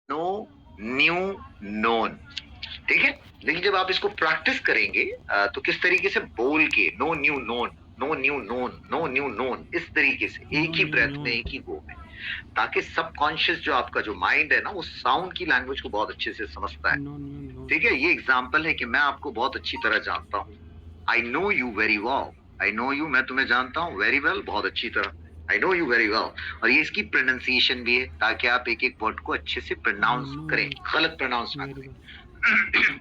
No, knew, known. ठीक है, लेकिन जब आप इसको प्रैक्टिस करेंगे तो किस तरीके से बोल के know knew known, know knew known, know knew known, इस तरीके से एक ही ब्रेथ में, एक ही गो में, ताकि सबकॉन्शियस जो आपका जो माइंड है ना, वो साउंड की लैंग्वेज को बहुत अच्छे से समझता है। ठीक है, ये एग्जाम्पल है कि मैं आपको बहुत अच्छी तरह जानता हूँ। I know you very well. I know you, मैं तुम्हें जानता हूँ, वेरी वेल, बहुत अच्छी तरह। I know you very well. और ये इसकी प्रोनाउंसिएशन भी है, ताकि आप एक एक वर्ड को अच्छे से प्रोनाउंस करें, गलत प्रोनाउंस ना करें।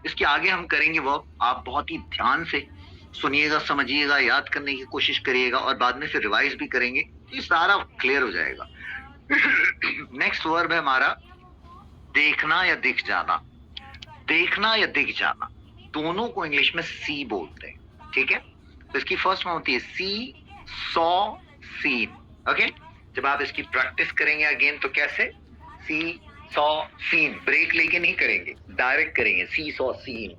इसके आगे हम करेंगे वर्ब। आप बहुत ही ध्यान से सुनिएगा, समझिएगा, याद करने की कोशिश करिएगा और बाद में फिर रिवाइज भी करेंगे, ये सारा क्लियर हो जाएगा। नेक्स्ट वर्ब है हमारा देखना या दिख जाना। देखना या दिख जाना दोनों को इंग्लिश में सी बोलते हैं। ठीक है, तो इसकी फर्स्ट फॉर्म होती है सी, सॉ, सीन। ओके, जब आप इसकी प्रैक्टिस करेंगे अगेन तो कैसे, सी, सॉ, सीन, ब्रेक लेके नहीं करेंगे, डायरेक्ट करेंगे, सी, सॉ, सीन,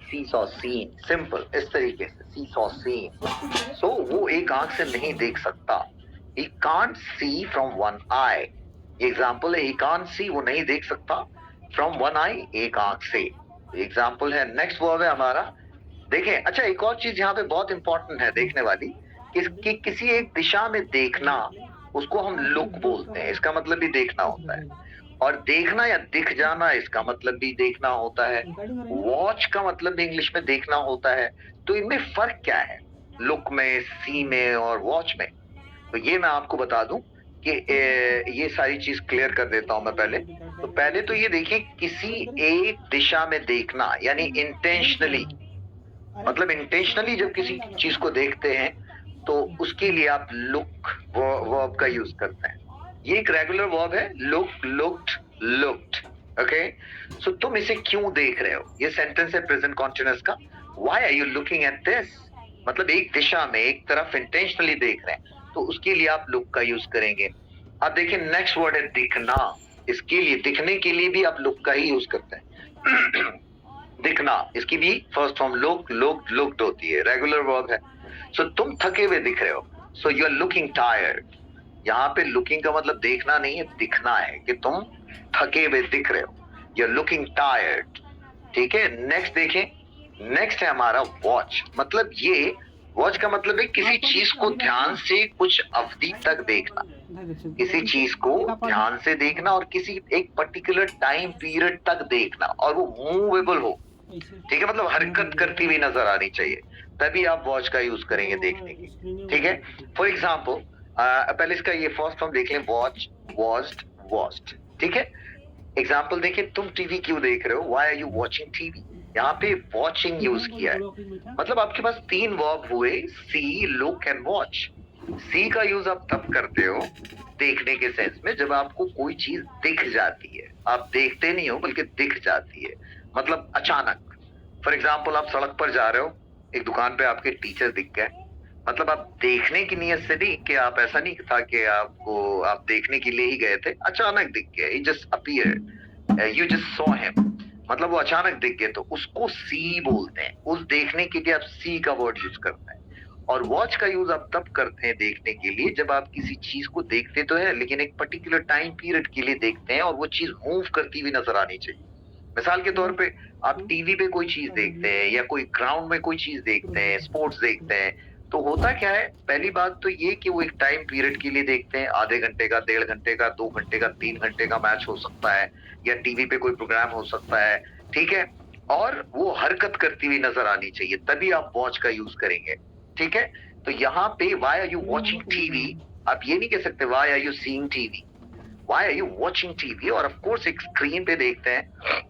सी, सॉ, सीन, सिंपल, इस तरीके से, सी, सॉ, सीन। सो वो एक आंख से नहीं देख सकता, he can't see from one eye। ये एग्जाम्पल है, he can't see, वो नहीं देख सकता, from one eye, एक आंख से, एग्जाम्पल है। नेक्स्ट वर्ब है हमारा, देखें, अच्छा एक और चीज यहाँ पे बहुत इंपॉर्टेंट है देखने वाली, कि किसी एक दिशा में देखना, उसको हम लुक बोलते हैं, इसका मतलब भी देखना होता है। और देखना या दिख जाना, इसका मतलब भी देखना होता है। वॉच का मतलब भी इंग्लिश में देखना होता है। तो इनमें फर्क क्या है, लुक में, सी में और वॉच में? तो ये मैं आपको बता दूं कि ये सारी चीज क्लियर कर देता हूं मैं पहले। तो पहले तो ये देखिए, किसी एक दिशा में देखना यानी इंटेंशनली, मतलब इंटेंशनली जब किसी चीज को देखते हैं तो उसके लिए आप लुक वर्ब का यूज करते हैं। ये एक रेगुलर वर्ब है, look, looked, looked. Okay, so तुम इसे क्यों देख रहे हो, ये सेंटेंस है प्रेजेंट कॉन्टिन्यूअस का। Why are you looking at this, मतलब एक दिशा में, एक तरफ इंटेंशनली देख रहे हैं, तो उसके लिए आप लुक का यूज करेंगे। अब देखिए नेक्स्ट वर्ड है दिखना। इसके लिए, दिखने के लिए भी आप लुक का ही यूज करते हैं। दिखना, इसकी भी first form look, looked, looked होती है, रेगुलर वर्ब है। सो तुम थके हुए दिख रहे हो, so you are looking tired. यहाँ पे लुकिंग का मतलब देखना नहीं है, दिखना है, कि तुम थके हुए दिख रहे हो, यू आर लुकिंग टायर्ड। ठीक है, नेक्स्ट देखें, नेक्स्ट है हमारा वॉच। मतलब ये वॉच का मतलब है किसी चीज को ध्यान से कुछ अवधि तक देखना, किसी चीज को ध्यान से देखना और किसी एक पर्टिकुलर टाइम पीरियड तक देखना, और वो मूवेबल हो। ठीक है, मतलब हरकत करती हुई नजर आनी चाहिए, तभी आप वॉच का यूज करेंगे देखने की। ठीक है, फॉर एग्जाम्पल पहले इसका ये फर्स्ट फॉर्म देख लें, वॉच, वॉच्ड, वॉच्ड। ठीक है, एग्जाम्पल देखिए, तुम टीवी क्यों देख रहे हो, why are you watching TV. यहाँ पे वॉचिंग यूज किया है, मतलब आपके पास तीन वर्ब हुए, सी, लुक एंड वॉच। सी का यूज आप तब करते हो देखने के सेंस में, जब आपको कोई चीज दिख जाती है, आप देखते नहीं हो बल्कि दिख जाती है, मतलब अचानक। फॉर एग्जाम्पल आप सड़क पर जा रहे हो, एक दुकान पे आपके टीचर दिख गए, मतलब आप देखने की नीयत से नहीं, कि आप ऐसा नहीं था कि आप देखने के लिए ही गए थे, अचानक दिख गए, he just appeared, you just saw him, मतलब वो अचानक दिख गए, तो उसको सी बोलते हैं। उस देखने के लिए आप सी का वर्ड यूज करते हैं। और वॉच का यूज आप तब करते हैं देखने के लिए, जब आप किसी चीज को देखते तो है लेकिन एक पर्टिकुलर टाइम पीरियड के लिए देखते हैं, और वो चीज मूव करती हुई नजर आनी चाहिए। मिसाल के तौर पे आप टीवी पे कोई चीज देखते हैं या कोई ग्राउंड में कोई चीज देखते हैं, स्पोर्ट्स देखते हैं, तो होता क्या है, पहली बात तो ये कि वो एक टाइम पीरियड के लिए देखते हैं, आधे घंटे का, 1.5 घंटे का, 2 घंटे का, 3 घंटे का मैच हो सकता है, या टीवी पे कोई प्रोग्राम हो सकता है। ठीक है, और वो हरकत करती हुई नजर आनी चाहिए, तभी आप वॉच का यूज करेंगे। ठीक है, तो यहाँ पे why are you watching TV, आप ये नहीं कह सकते why are you seeing TV, why are you watching TV. और ऑफ कोर्स एक स्क्रीन पे देखते हैं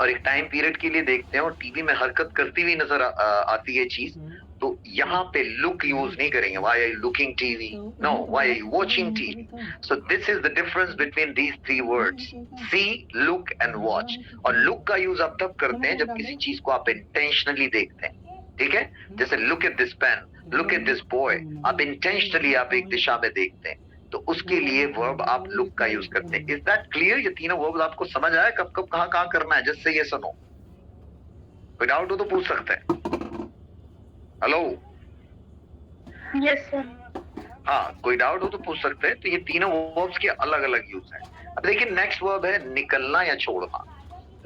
और एक टाइम पीरियड के लिए देखते हैं, और टीवी में हरकत करती हुई नजर आती है चीज, तो यहाँ पे लुक यूज नहीं करेंगे, why are you looking TV, no, why are you watching TV. So this is the difference between these three words, see, look and watch. और लुक का यूज आप तब करते हैं जब किसी चीज को आप इंटेंशनली देखते हैं। ठीक है, जैसे look at this pen, look at this boy, आप इंटेंशनली आप एक दिशा में देखते हैं, तो उसके लिए वर्ब आप लुक का यूज करते हैं। Is that clear? ये तीनों वर्ब आपको समझ आया, कब कब कहाँ कहाँ करना है, जिससे ये सुनो। कोई डाउट हो तो पूछ सकते हैं। Hello, yes sir. हाँ, कोई डाउट हो तो पूछ सकते हैं। तो ये तीनों वर्ब्स के अलग अलग यूज हैं। अब देखिए नेक्स्ट वर्ब है निकलना या छोड़ना।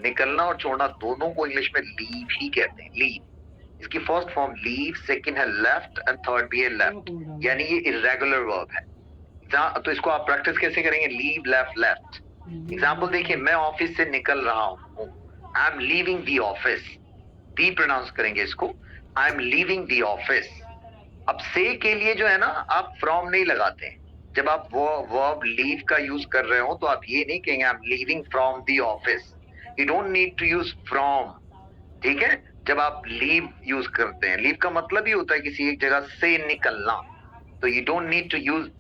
निकलना और छोड़ना दोनों को इंग्लिश में लीव ही कहते हैं, लीव। इसकी फर्स्ट फॉर्म लीव, सेकंड है लेफ्ट एंड थर्ड भी है लेफ्ट, यानी ये इरेगुलर वर्ब है। तो इसको आप प्रैक्टिस कैसे करेंगे, लीव लेफ्ट लेफ्ट। एग्जाम्पल देखिए, मैं ऑफिस से निकल रहा हूँ, I am leaving the office, the pronounce करेंगे इसको, I am leaving the office. अब से के लिए जो है ना आप फ्रॉम नहीं लगाते हैं। जब आप वो वर्ब लीव का यूज कर रहे हो तो आप ये नहीं कहेंगे I am leaving from the office, you don't need to use from, ठीक है। जब आप लीव यूज करते हैं, लीव का मतलब ही होता है किसी एक जगह से निकलना, तो you don't need to use,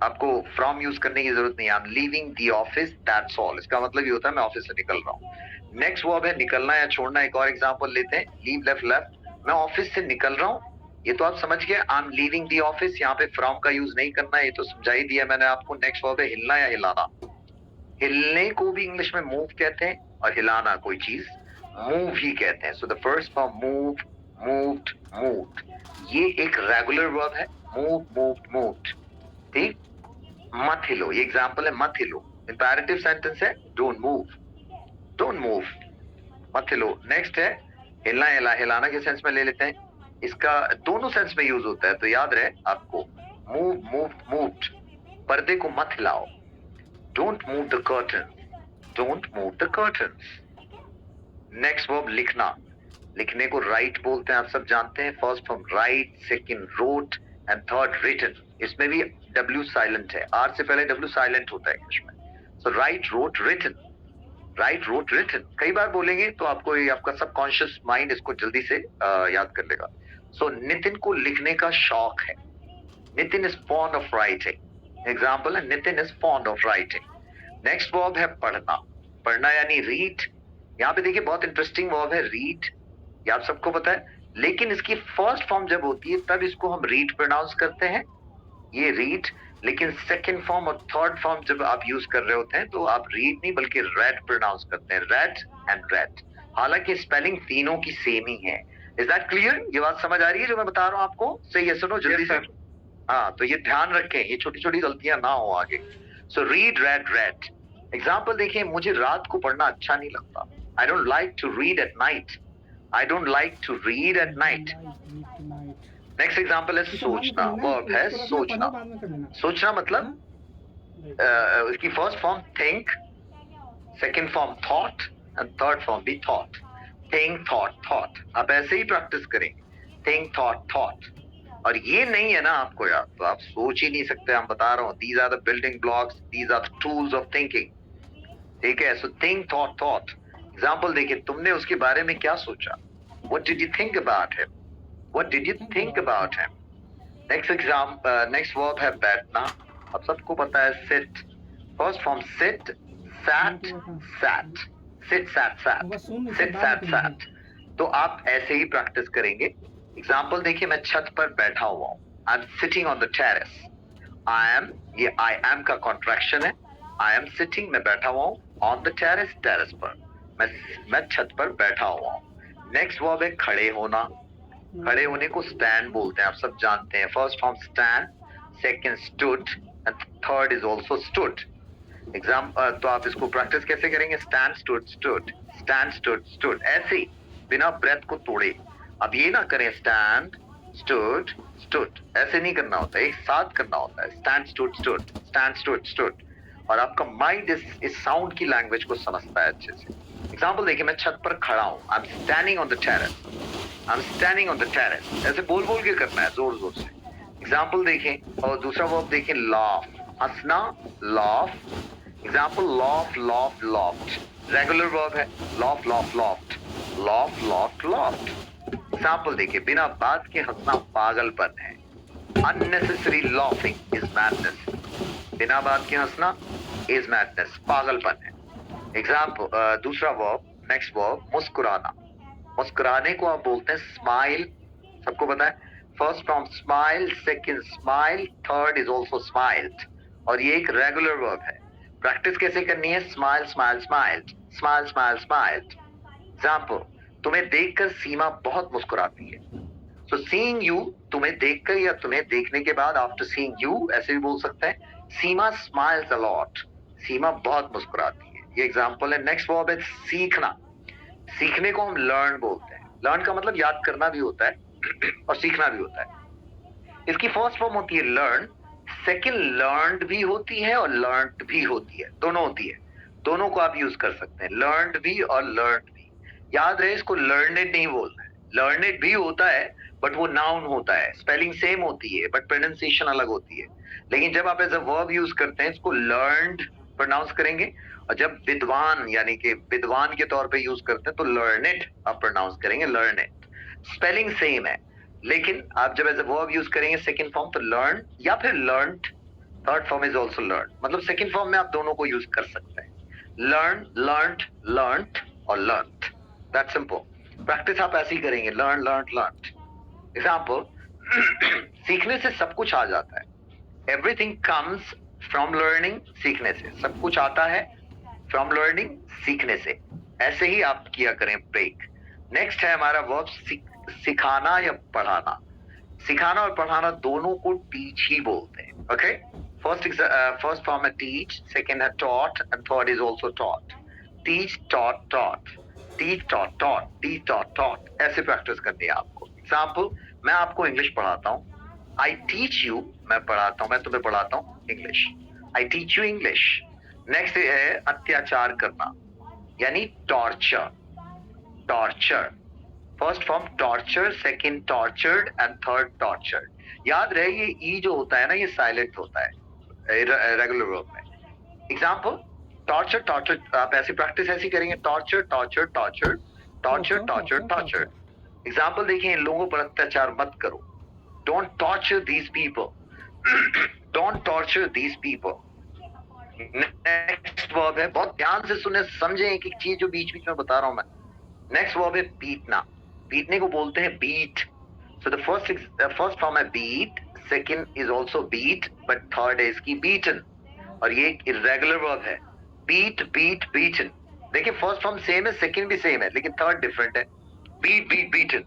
आपको फ्रॉम यूज करने की जरूरत नहीं है। I am leaving the office, that's all. इसका मतलब ये होता है मैं ऑफिस से निकल रहा हूँ। नेक्स्ट वर्ब है निकलना या छोड़ना। एक और एग्जांपल लेते हैं, लीव लेफ्ट लेफ्ट, मैं ऑफिस से निकल रहा हूँ, ये तो आप समझ गए, आई एम लीविंग दी ऑफिस, यहाँ पे फ्रॉम का यूज नहीं करना है, ये तो समझा ही दिया मैंने आपको। नेक्स्ट वर्ब है हिलना या हिलाना। हिलने को भी इंग्लिश में मूव कहते हैं और हिलाना कोई चीज मूव ही कहते हैं। सो the first form move, moved, moved, ये एक रेगुलर वर्ब है, मूव मूव्ड मूव्ड, ठीक। मत हिलो, ये एग्जांपल है मत हिलो, इंपैरेटिव सेंटेंस है, डोंट मूव, डोंट मूव, मत हिलो। नेक्स्ट है हिलना, हिला, हिलाना के सेंस में ले लेते हैं, इसका दोनों सेंस में यूज होता है, तो याद रहे आपको, मूव मूव्ड मूव्ड, पर्दे को मत हिलाओ, don't move the curtain, don't move the curtains. Next verb लिखना, लिखने को राइट बोलते हैं, आप सब जानते हैं। First form write, second wrote and third written. इसमें भी डब्ल्यू साइलेंट है, आर से पहले डब्ल्यू साइलेंट होता है इंग्लिश में। So write wrote written, write wrote written, कई बार बोलेंगे तो आपको ये आपका सबकॉन्शियस माइंड इसको जल्दी से याद कर लेगा। सो नितिन को लिखने का शौक है, Nitin is fond of writing, example है Nitin is fond of writing. Next verb है पढ़ना, पढ़ना यानी रीड। यहाँ पे देखिए बहुत इंटरेस्टिंग वर्ब है रीड, ये आप सबको पता है, लेकिन इसकी फर्स्ट फॉर्म जब होती है तब इसको हम रीड प्रोनाउंस करते हैं, ये रीड। लेकिन सेकंड फॉर्म और थर्ड फॉर्म जब आप यूज कर रहे होते हैं तो आप रीड नहीं बल्कि रेड प्रोनाउंस करते हैं, रेड एंड रेड। हालांकि स्पेलिंग तीनों की सेम ही है। Is that clear? ये बात समझ आ रही है जो मैं बता रहा हूँ आपको? सही है, सुनो जल्दी से। हाँ, तो ये ध्यान रखें, ये छोटी छोटी गलतियां ना हो आगे। So read read read. Example देखिए, मुझे रात को पढ़ना अच्छा नहीं लगता, I don't like to read at night, I don't like to read at night. Next example है सोचना, वर्ब है सोचना। सोचना मतलब उसकी first form think, second form thought and third form भी थॉट। थिंक थॉट थॉट, आप ऐसे ही प्रैक्टिस करेंगे, थिंक थॉट थॉट। और ये नहीं है ना आपको याद तो आप सोच ही नहीं सकते, हम बता रहा हूँ, these are the building blocks, these are the tools of thinking, ठीक है। So think thought thought. Example देखिए, तुमने उसके बारे में क्या सोचा, what did you think about him, What did you think about him? Next verb है बैठना, अब सबको पता है sit, first form sit, sat, sat, sit, sat, sat, sit, sat, sat। तो आप ऐसे ही प्रैक्टिस करेंगे। एग्जाम्पल देखिए, मैं छत पर बैठा हुआ हूँ, I am sitting on the terrace. I am, ये आई एम का कॉन्ट्रैक्शन है, आई एम सिटिंग, मैं बैठा हुआ हूँ, ऑन द टेरेस, टेरेस पर, मैं छत पर बैठा हुआ हूँ। नेक्स्ट वर्ब है खड़े होना, खड़े होने को स्टैंड बोलते हैं, आप सब जानते हैं। First form stand, second stood and third is also stood. तो आप इसको प्रैक्टिस कैसे करेंगे, stand stood stood, stand stood stood, ऐसे ही बिना ब्रेथ को तोड़े। अब ये ना करें स्टैंड स्टूड स्टूड, ऐसे नहीं करना होता, एक साथ करना होता है, stand stood stood, stand stood stood. और आपका माइंड इस साउंड की लैंग्वेज को समझता है अच्छे से। एग्जाम्पल देखिए, मैं छत पर खड़ा हूँ, I am standing on the terrace, I am standing on the terrace, ऐसे बोल बोल के करना है जोर जोर से। एग्जाम्पल देखें, और दूसरा वर्ब देखें लाफ, हंसना, laugh. Example laugh laugh laughed, regular verb है, laugh laugh laughed, laugh laughed laughed. Example देखिए, बिना बात के हंसना पागलपन है, अननेसेसरी लॉफिंग इज मैडनेस, बिना बात के हंसना इज मैडनेस, पागलपन है। एग्जाम्पल दूसरा वर्ब, नेक्स्ट वर्ब मुस्कुराना, मुस्कुराने को आप बोलते हैं स्माइल, सबको पता है। First form smile, second smile, third is also smiled, और ये एक रेगुलर वर्ब है। प्रैक्टिस कैसे करनी है, smile smile smiled, smile smile smiled. Example, तुम्हें देखकर सीमा बहुत मुस्कुराती है। सो सीइंग यू, तुम्हें देखकर या तुम्हें देखने के बाद, आफ्टर सीइंग यू ऐसे भी बोल सकते हैं, सीमा स्माइल्स अ लॉट, सीमा बहुत मुस्कुराती है। ये एग्जाम्पल है। नेक्स्ट वर्ब है सीखना। सीखने को हम लर्न बोलते हैं। लर्न का मतलब याद करना भी होता है और सीखना भी होता है। इसकी फर्स्ट फॉर्म होती है लर्न, सेकंड लर्नड भी होती है और लर्नड भी होती है, दोनों होती है। दोनों को आप यूज कर सकते हैं, लर्नड भी और लर्नड भी। याद रहे इसको लर्नेड नहीं बोलना है। लर्नेड भी होता है बट वो नाउन होता है, स्पेलिंग सेम होती है बट प्रोनाउंसिएशन अलग होती है। लेकिन जब आप एज अ वर्ब यूज करते हैं इसको लर्नड प्रोनाउंस करेंगे, और जब विद्वान यानी कि विद्वान के तौर पे यूज करते हैं तो लर्नेड आप प्रोनाउंस करेंगे, लर्नेड। स्पेलिंग सेम है, लेकिन आप जब एज अ वर्ब यूज करेंगे सेकंड फॉर्म तो लर्न या फिर learned. Third form is also learn, मतलब सेकंड फॉर्म में आप दोनों को यूज कर सकते हैं। लर्न, लर्नड, लर्नड और लर्नड, दैट सिंपल। प्रैक्टिस आप ऐसे ही करेंगे, लर्न, लर्न, लर्न। एग्जाम्पल, सीखने से सब कुछ आ जाता है। एवरीथिंग कम्स फ्रॉम लर्निंग, सीखने से सब कुछ आता है, फ्रॉम लर्निंग, सीखने से। ऐसे ही आप किया करें ब्रेक। नेक्स्ट है हमारा वर्ब सिखाना या पढ़ाना। सिखाना और पढ़ाना दोनों को टीच ही बोलते हैं। ओके, फर्स्ट फॉर्म है टीच, सेकंड है taught and third is also taught. Teach, taught, taught, teach, taught, taught, teach, taught, taught, ऐसे प्रैक्टिस करनी है आपको। एग्जाम्पल, मैं आपको इंग्लिश पढ़ाता हूँ, आई टीच यू, मैं पढ़ाता हूँ, मैं तुम्हें पढ़ाता हूँ English, I teach you English. Next है अत्याचार करना यानी torture. Torture, first form torture, second tortured and third tortured. याद रहे ये ई जो होता है ना ये साइलेंट होता है रेगुलर वर्ब में। एग्जाम्पल, टॉर्चर, टॉर्चर, आप ऐसी प्रैक्टिस ऐसी करेंगे, torture, torture, torture, torture, torture, torture. Example देखिए, इन लोगों पर अत्याचार मत करो, don't torture these people, don't torture these people. Next verb है, बहुत ध्यान से सुने समझे एक एक चीज जो बीच बीच में बता रहा हूं मैं। नेक्स्ट वर्ब है पीटना। पीटने को बोलते हैं beat. So the first form है beat, second is also beat but third है इसकी बीटन, और ये एक इरेगुलर वर्ब है। Beat, beat, beaten. देखिए फर्स्ट फॉर्म सेम है, सेकंड भी सेम है, लेकिन थर्ड डिफरेंट है। Beat, beat, beaten.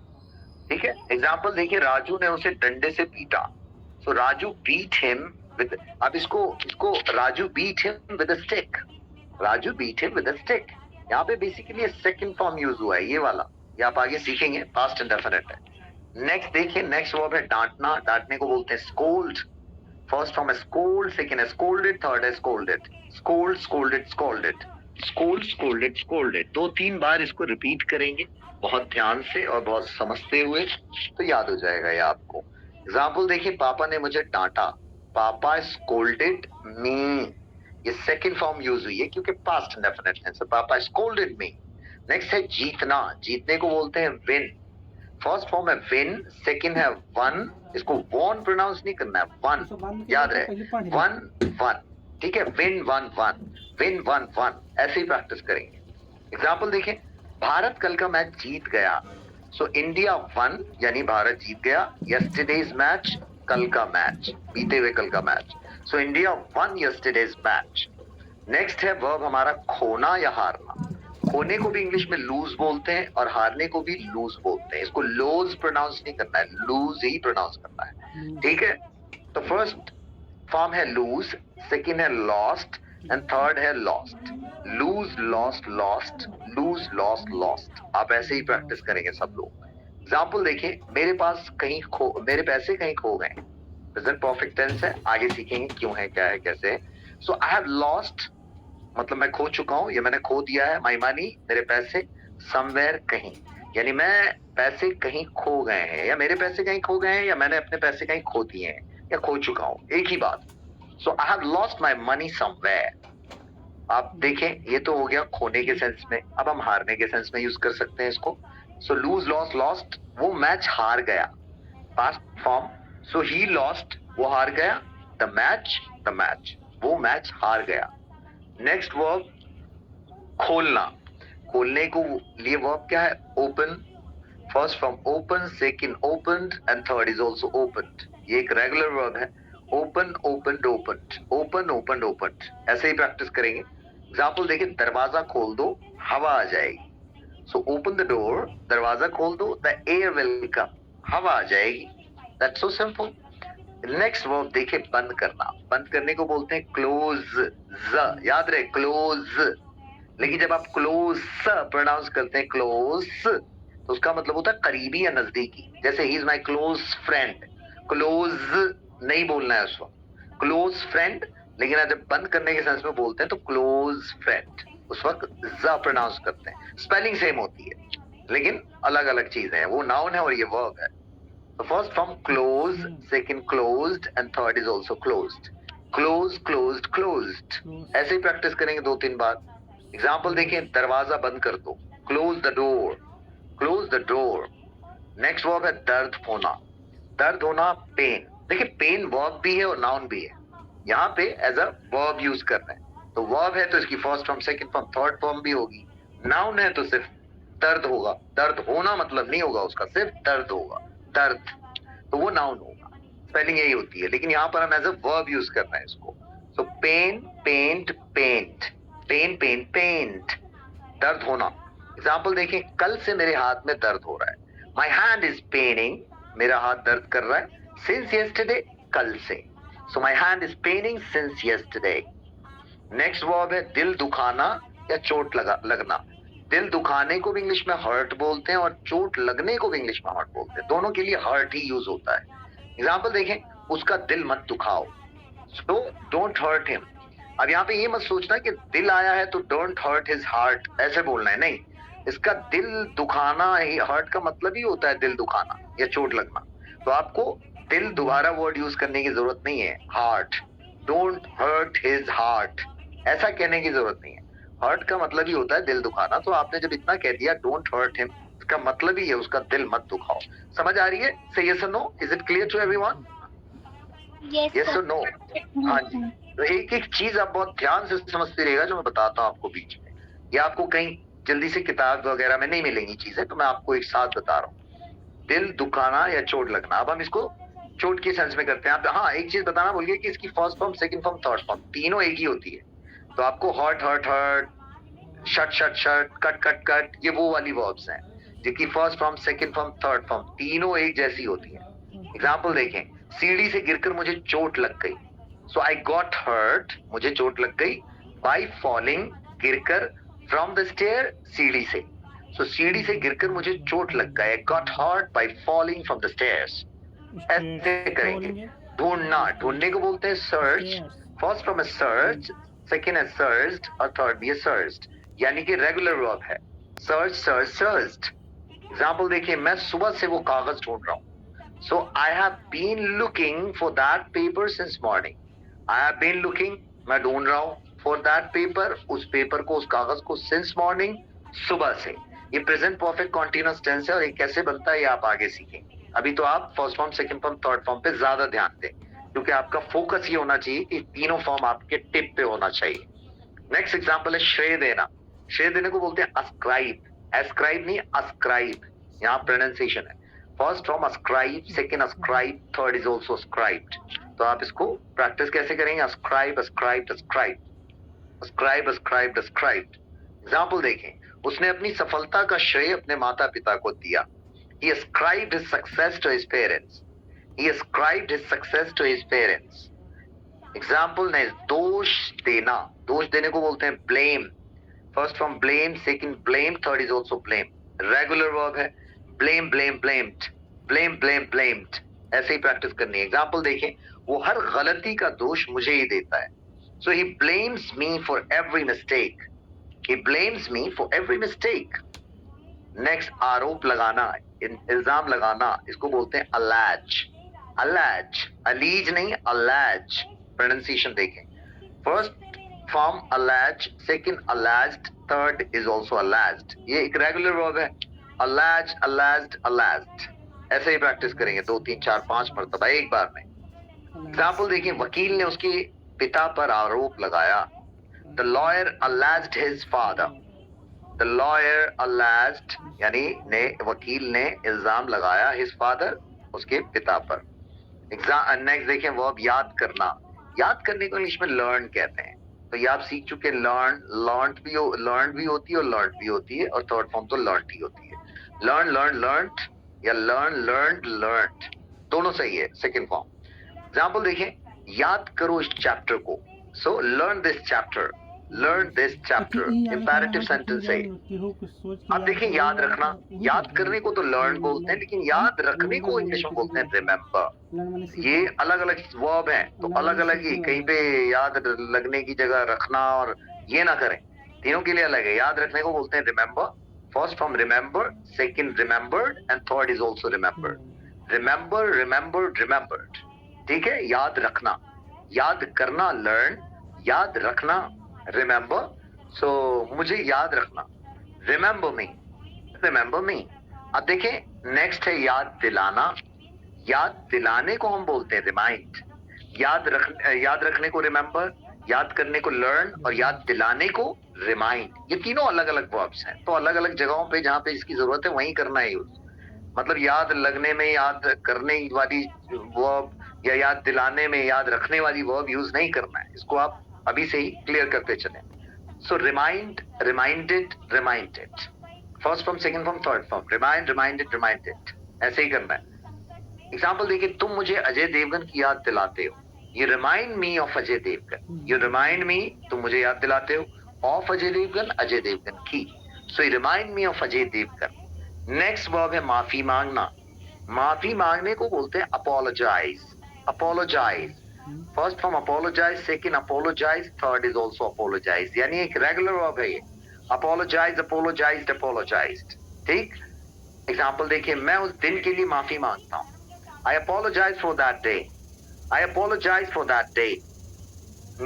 ठीक है, एग्जाम्पल देखिए, राजू ने उसे डंडे से पीटा। So Raju beat him with, अब इसको Raju beat him with a stick. Raju beat him with a stick. यहाँ पे बेसिकली सेकंड फॉर्म यूज हुआ है, ये वाला, ये आप आगे सीखेंगे, पास्ट इंडेफिनिट है। नेक्स्ट देखिए, नेक्स्ट वर्ब है डांटना। डांटने को बोलते हैं स्कोल्ड। फर्स्ट फॉर्म है स्कोल्ड, सेकंड है स्कोल्डेड, थर्ड है scolded. Scold, scolded, scolded, scold, scolded, scolded. 2-3 बार इसको रिपीट करेंगे बहुत ध्यान से और बहुत समझते हुए, तो याद हो जाएगा ये आपको। एग्जाम्पल देखिए, पापा ने मुझे डांटा, पापा स्कोल्डेड मी। ये सेकंड फॉर्म यूज हुई है क्योंकि पास्ट इंडेफिनिट टेंस है, पापा स्कोल्डेड मी। नेक्स्ट है जीतना। जीतने को बोलते हैं विन। फर्स्ट फॉर्म है विन, सेकंड है वन, इसको वॉन प्रोनाउंस नहीं करना है, वन, याद रहे, वन, वन। ठीक है, win, one, one, win, one, one, ऐसे ही प्रैक्टिस करेंगे। एग्जाम्पल देखिए, भारत कल का मैच जीत गया। सो इंडिया वन यानी भारत जीत गया। यस्टरडेज मैच, कल का मैच, बीते हुए कल का match. So India one yesterday's match. Next है वर्ब हमारा खोना या हारना। खोने को भी इंग्लिश में लूज बोलते हैं और हारने को भी लूज बोलते हैं। इसको लोज प्रोनाउंस नहीं करना है, लूज ही प्रोनाउंस करना है। ठीक है, तो फर्स्ट फॉर्म है लूज, सेकंड है लॉस्ट एंड थर्ड है lost. Lose, lost, lost, lose, lost, lost. आप ऐसे ही प्रैक्टिस करेंगे सब लोग। एग्जाम्पल देखिए, मेरे पैसे कहीं खो गए। प्रेजेंट परफेक्ट टेंस है, आगे सीखेंगे क्यों है, क्या है, कैसे है। सो आई हैव लॉस्ट मतलब मैं खो चुका हूं या मैंने खो दिया है, माई मनी, मेरे पैसे, समवेयर, कहीं, यानी मैं पैसे कहीं खो गए हैं, या मेरे पैसे कहीं खो गए हैं, या मैंने अपने पैसे कहीं खो दिए हैं, या खो चुका हूं, एक ही बात। So I have lost my money somewhere. आप देखें, ये तो हो गया खोने के सेंस में। अब हम हारने के सेंस में यूज कर सकते हैं इसको। सो लूज, लॉस, लॉस्ट, वो मैच हार गया, past form. So he lost, वो हार गया, द मैच, वो मैच हार गया। नेक्स्ट वर्ब खोलना। खोलने को लिए वर्ब क्या है, open. First from open, second opened and third is also opened. ये एक रेगुलर वर्ब है, open, opened, opened, open, opened, opened. ऐसे ही प्रैक्टिस करेंगे। एग्जाम्पल देखिए, दरवाजा खोल दो, हवा आ जाएगी। सो ओपन द डोर, दरवाजा खोल दो, द एयर विल कम, हवा आ जाएगी। That's so simple. Next verb देखिए बंद करना, बंद करने को बोलते हैं क्लोज, याद रहे क्लोज। लेकिन जब आप क्लोज प्रोनाउंस करते हैं क्लोज, तो उसका मतलब होता है करीबी या नजदीकी। जैसे he is my close friend, close नहीं बोलना है उस वक्त, क्लोज फ्रेंड। लेकिन जब बंद करने के सेंस में बोलते हैं तो क्लोज फ्रेंड, उस वक्त ज प्रोनाउंस करते हैं। स्पेलिंग सेम होती है लेकिन अलग अलग चीजें हैं, वो नाउन है और ये वर्ब है। तो first from close, second closed end third is also closed. Close closed closed, ऐसे ही प्रैक्टिस करेंगे 2-3 बार। एग्जाम्पल देखिए, दरवाजा बंद कर दो, close the door, close the door. Next verb है दर्द होना, दर्द होना पेन। देखिए पेन वर्ब भी है और नाउन भी है, यहाँ पे एज अ वर्ब यूज कर रहे हैं। तो वर्ब है तो इसकी first form, second form, third form भी होगी। नाउन है तो सिर्फ दर्द होगा, दर्द होना मतलब नहीं होगा उसका, सिर्फ दर्द होगा, दर्द, तो वो नाउन होगा। स्पेलिंग यही होती है, लेकिन यहाँ पर हम एज अ वर्ब यूज कर रहे हैं इसको। So pain, pained, pained, pain, pain, pained, दर्द होना। एग्जाम्पल देखिए, कल से मेरे हाथ में दर्द हो रहा है, माई हैंड इज पेनिंग, मेरा हाथ दर्द कर रहा है, सिंस यस्टरडे, कल से। So my hand is paining since yesterday. Next verb है दिल दुखाना या चोट लगना। दिल दुखाने को भी इंग्लिश में हर्ट बोलते हैं और चोट लगने को भी इंग्लिश में हर्ट बोलते हैं, दोनों के लिए हर्ट ही यूज होता है। एग्जाम्पल देखें, उसका दिल मत दुखाओ, सो डोंट हर्ट हिम। अब यहाँ पे ये मत सोचना कि दिल आया है तो डोंट हर्ट हिज हार्ट, ऐसे बोलना है, नहीं। इसका दिल दुखाना, हर्ट का मतलब ही होता है दिल दुखाना या चोट लगना। तो आपको दिल दोबारा वर्ड यूज करने की जरूरत नहीं है, heart, don't hurt his heart, ऐसा कहने की जरूरत नहीं है। हर्ट का मतलब ही होता है दिल दुखाना। तो आपने जब इतना कह दिया डोंट हर्ट हिम, इसका मतलब ही है उसका दिल मत दुखाओ। समझ आ रही है? से यस और no, is it clear to everyone? Yes और नो? हाँ जी। तो एक एक चीज आप बहुत ध्यान से समझते रहिएगा जो मैं बताता हूँ आपको बीच में, या आपको कहीं जल्दी से किताब वगैरह में नहीं मिलेंगी चीजें, तो मैं आपको एक साथ बता रहा हूँ। दिल दुखाना या चोट लगना, अब हम इसको चोट के सेंस में करते हैं। आप हाँ एक चीज बताना भूल गए कि इसकी first form, second form, third form तीनों एक ही होती है। तो आपको hurt hurt hurt, shut shut shut, cut cut cut, ये वो वाली वर्ब्स हैं जिनकी first form, second form, third form तीनों एक जैसी होती है। एग्जाम्पल देखें, सीढ़ी से गिरकर मुझे चोट लग गई, सो आई गॉट हर्ट, मुझे चोट लग गई, बाय फॉलिंग, गिरकर, फ्रॉम द स्टेयर, सीढ़ी से। सो सीढ़ी से गिरकर मुझे चोट लग गई, I got hurt by falling from the stairs. ऐसे करेंगे। ढूंढना, ढूंढने को बोलते हैं search. First form a search, second है सर्च्ड और थर्ड भी है सर्च्ड, यानी कि रेगुलर वर्ब है। Search, search, searched. एग्जाम्पल देखिए, मैं सुबह से वो कागज ढूंढ रहा हूँ, so I have been looking for that paper since morning. I have been looking, मैं ढूंढ रहा हूँ, for that paper, उस पेपर को, उस कागज को, since morning, सुबह से। ये प्रेजेंट परफेक्ट कॉन्टिन्यूअस टेंस है और ये कैसे बनता है ये आप आगे सीखेंगे। अभी तो आप first form, second form, third form पे ज्यादा ध्यान दें, क्योंकि आपका फोकस ये होना चाहिए कि तीनों फॉर्म आपके टिप पे होना चाहिए। नेक्स्ट एग्जाम्पल है श्रेय देना। श्रेय देने को बोलते हैं अस्क्राइब, एस्क्राइब नहीं, अस्क्राइब, यहाँ प्रोनाउंसिएशन है। First from ascribe, second ascribe, third is also ascribed. तो आप इसको प्रैक्टिस कैसे करेंगे? Ascribe, ascribe, ascribe, ascribe, ascribe, ascribe. Example देखें, उसने अपनी सफलता का श्रेय अपने माता पिता को दिया। He ascribed his success to his parents. He ascribed his success to his parents. Example ने दोष देना, दोष देने को बोलते हैं blame. First from blame, second blame, third is also blame. Regular verb है, blame, blame, blamed, blame, blame, blamed, ऐसे ही प्रैक्टिस करनी है। एग्जाम्पल देखें, वो हर गलती का दोष मुझे ही देता है। So he blames me for every mistake, he blames me for every mistake. Next, आरोप लगाना, इल्जाम लगाना, इसको बोलते हैं अलेज, अलेज, अलीज नहीं, अलेज। प्रोनाउंसिएशन देखें, first form allege, second alleged, third is also alleged. ये एक रेगुलर वर्ब है, अलेज, अलेज्ड, अलेज्ड। ऐसे ही प्रैक्टिस करेंगे 2, 3, 4, 5 मरतबा एक बार में। एग्जाम्पल देखिए, वकील ने उसके पिता पर आरोप लगाया। The lawyer alleged his father, the lawyer alleged यानी वकील ने इल्जाम लगाया हिज फादर, उसके पिता पर। नेक्स्ट देखें, वर्ब याद करना। याद करने को इंग्लिश में लर्न कहते हैं। तो ये आप सीख चुके, लर्न, लर्नड भी होती है और लर्न भी होती है, और थर्ड फॉर्म तो लर्नड ही होती है। लर्न, लर्न, लर्नड या लर्न, लर्नड, लर्नड, दोनों सही है सेकंड फॉर्म। एग्जाम्पल देखें, याद करो इस चैप्टर को, so learn this chapter, learn this chapter, imperative sentence है। अब देखिए, याद रखना, याद करने को तो लर्न बोलते हैं, लेकिन याद रखने को इंग्लिश में बोलते हैं रिमेम्बर। ये अलग अलग वर्ब है, तो अलग अलग ही, कहीं पे याद लगने की जगह रखना और ये ना करें, तीनों के लिए अलग है। याद रखने को बोलते हैं remember, first from remember, second remembered and third is also remembered. Remember, remembered, remembered, ठीक है। याद रखना, याद करना लर्न, याद रखना रिमेम्बर। सो मुझे याद रखना, रिमेम्बर मी, रिमेम्बर मी। अब देखें, नेक्स्ट है याद दिलाना। याद दिलाने को हम बोलते हैं रिमाइंड। याद रखने को रिमेम्बर, याद करने को लर्न और याद दिलाने को रिमाइंड। ये तीनों अलग अलग वर्ब्स हैं, तो अलग अलग जगहों पे जहां पे इसकी जरूरत है वहीं करना है यूज। मतलब याद लगने में याद करने वाली वर्ब या याद दिलाने में याद रखने वाली वर्ब यूज नहीं करना है। इसको आप अभी से ही क्लियर करते चलें। So remind, reminded, reminded, first form, second form, third form, remind, reminded, reminded, ऐसे ही करना है। एग्जाम्पल देखिए, तुम मुझे अजय देवगन की याद दिलाते हो, you remind me of Ajay Devgan. You remind me, तुम मुझे याद दिलाते हो, ऑफ अजय देवगन, अजय देवगन की। So you remind me of Ajay Devgan. Next verb है माफी मांगना। माफी मांगने को बोलते हैं apologise, apologise, first form apologise, second apologise, third is also apologise, यानी एक रेगुलर वर्ब है ये। अपोलोजाइज, अपोलोजाइज्ड, अपोलोजाइज्ड, ठीक। एग्जाम्पल देखिए, मैं उस दिन के लिए माफी मांगता हूं, I apologize for that day. I apologize for that day.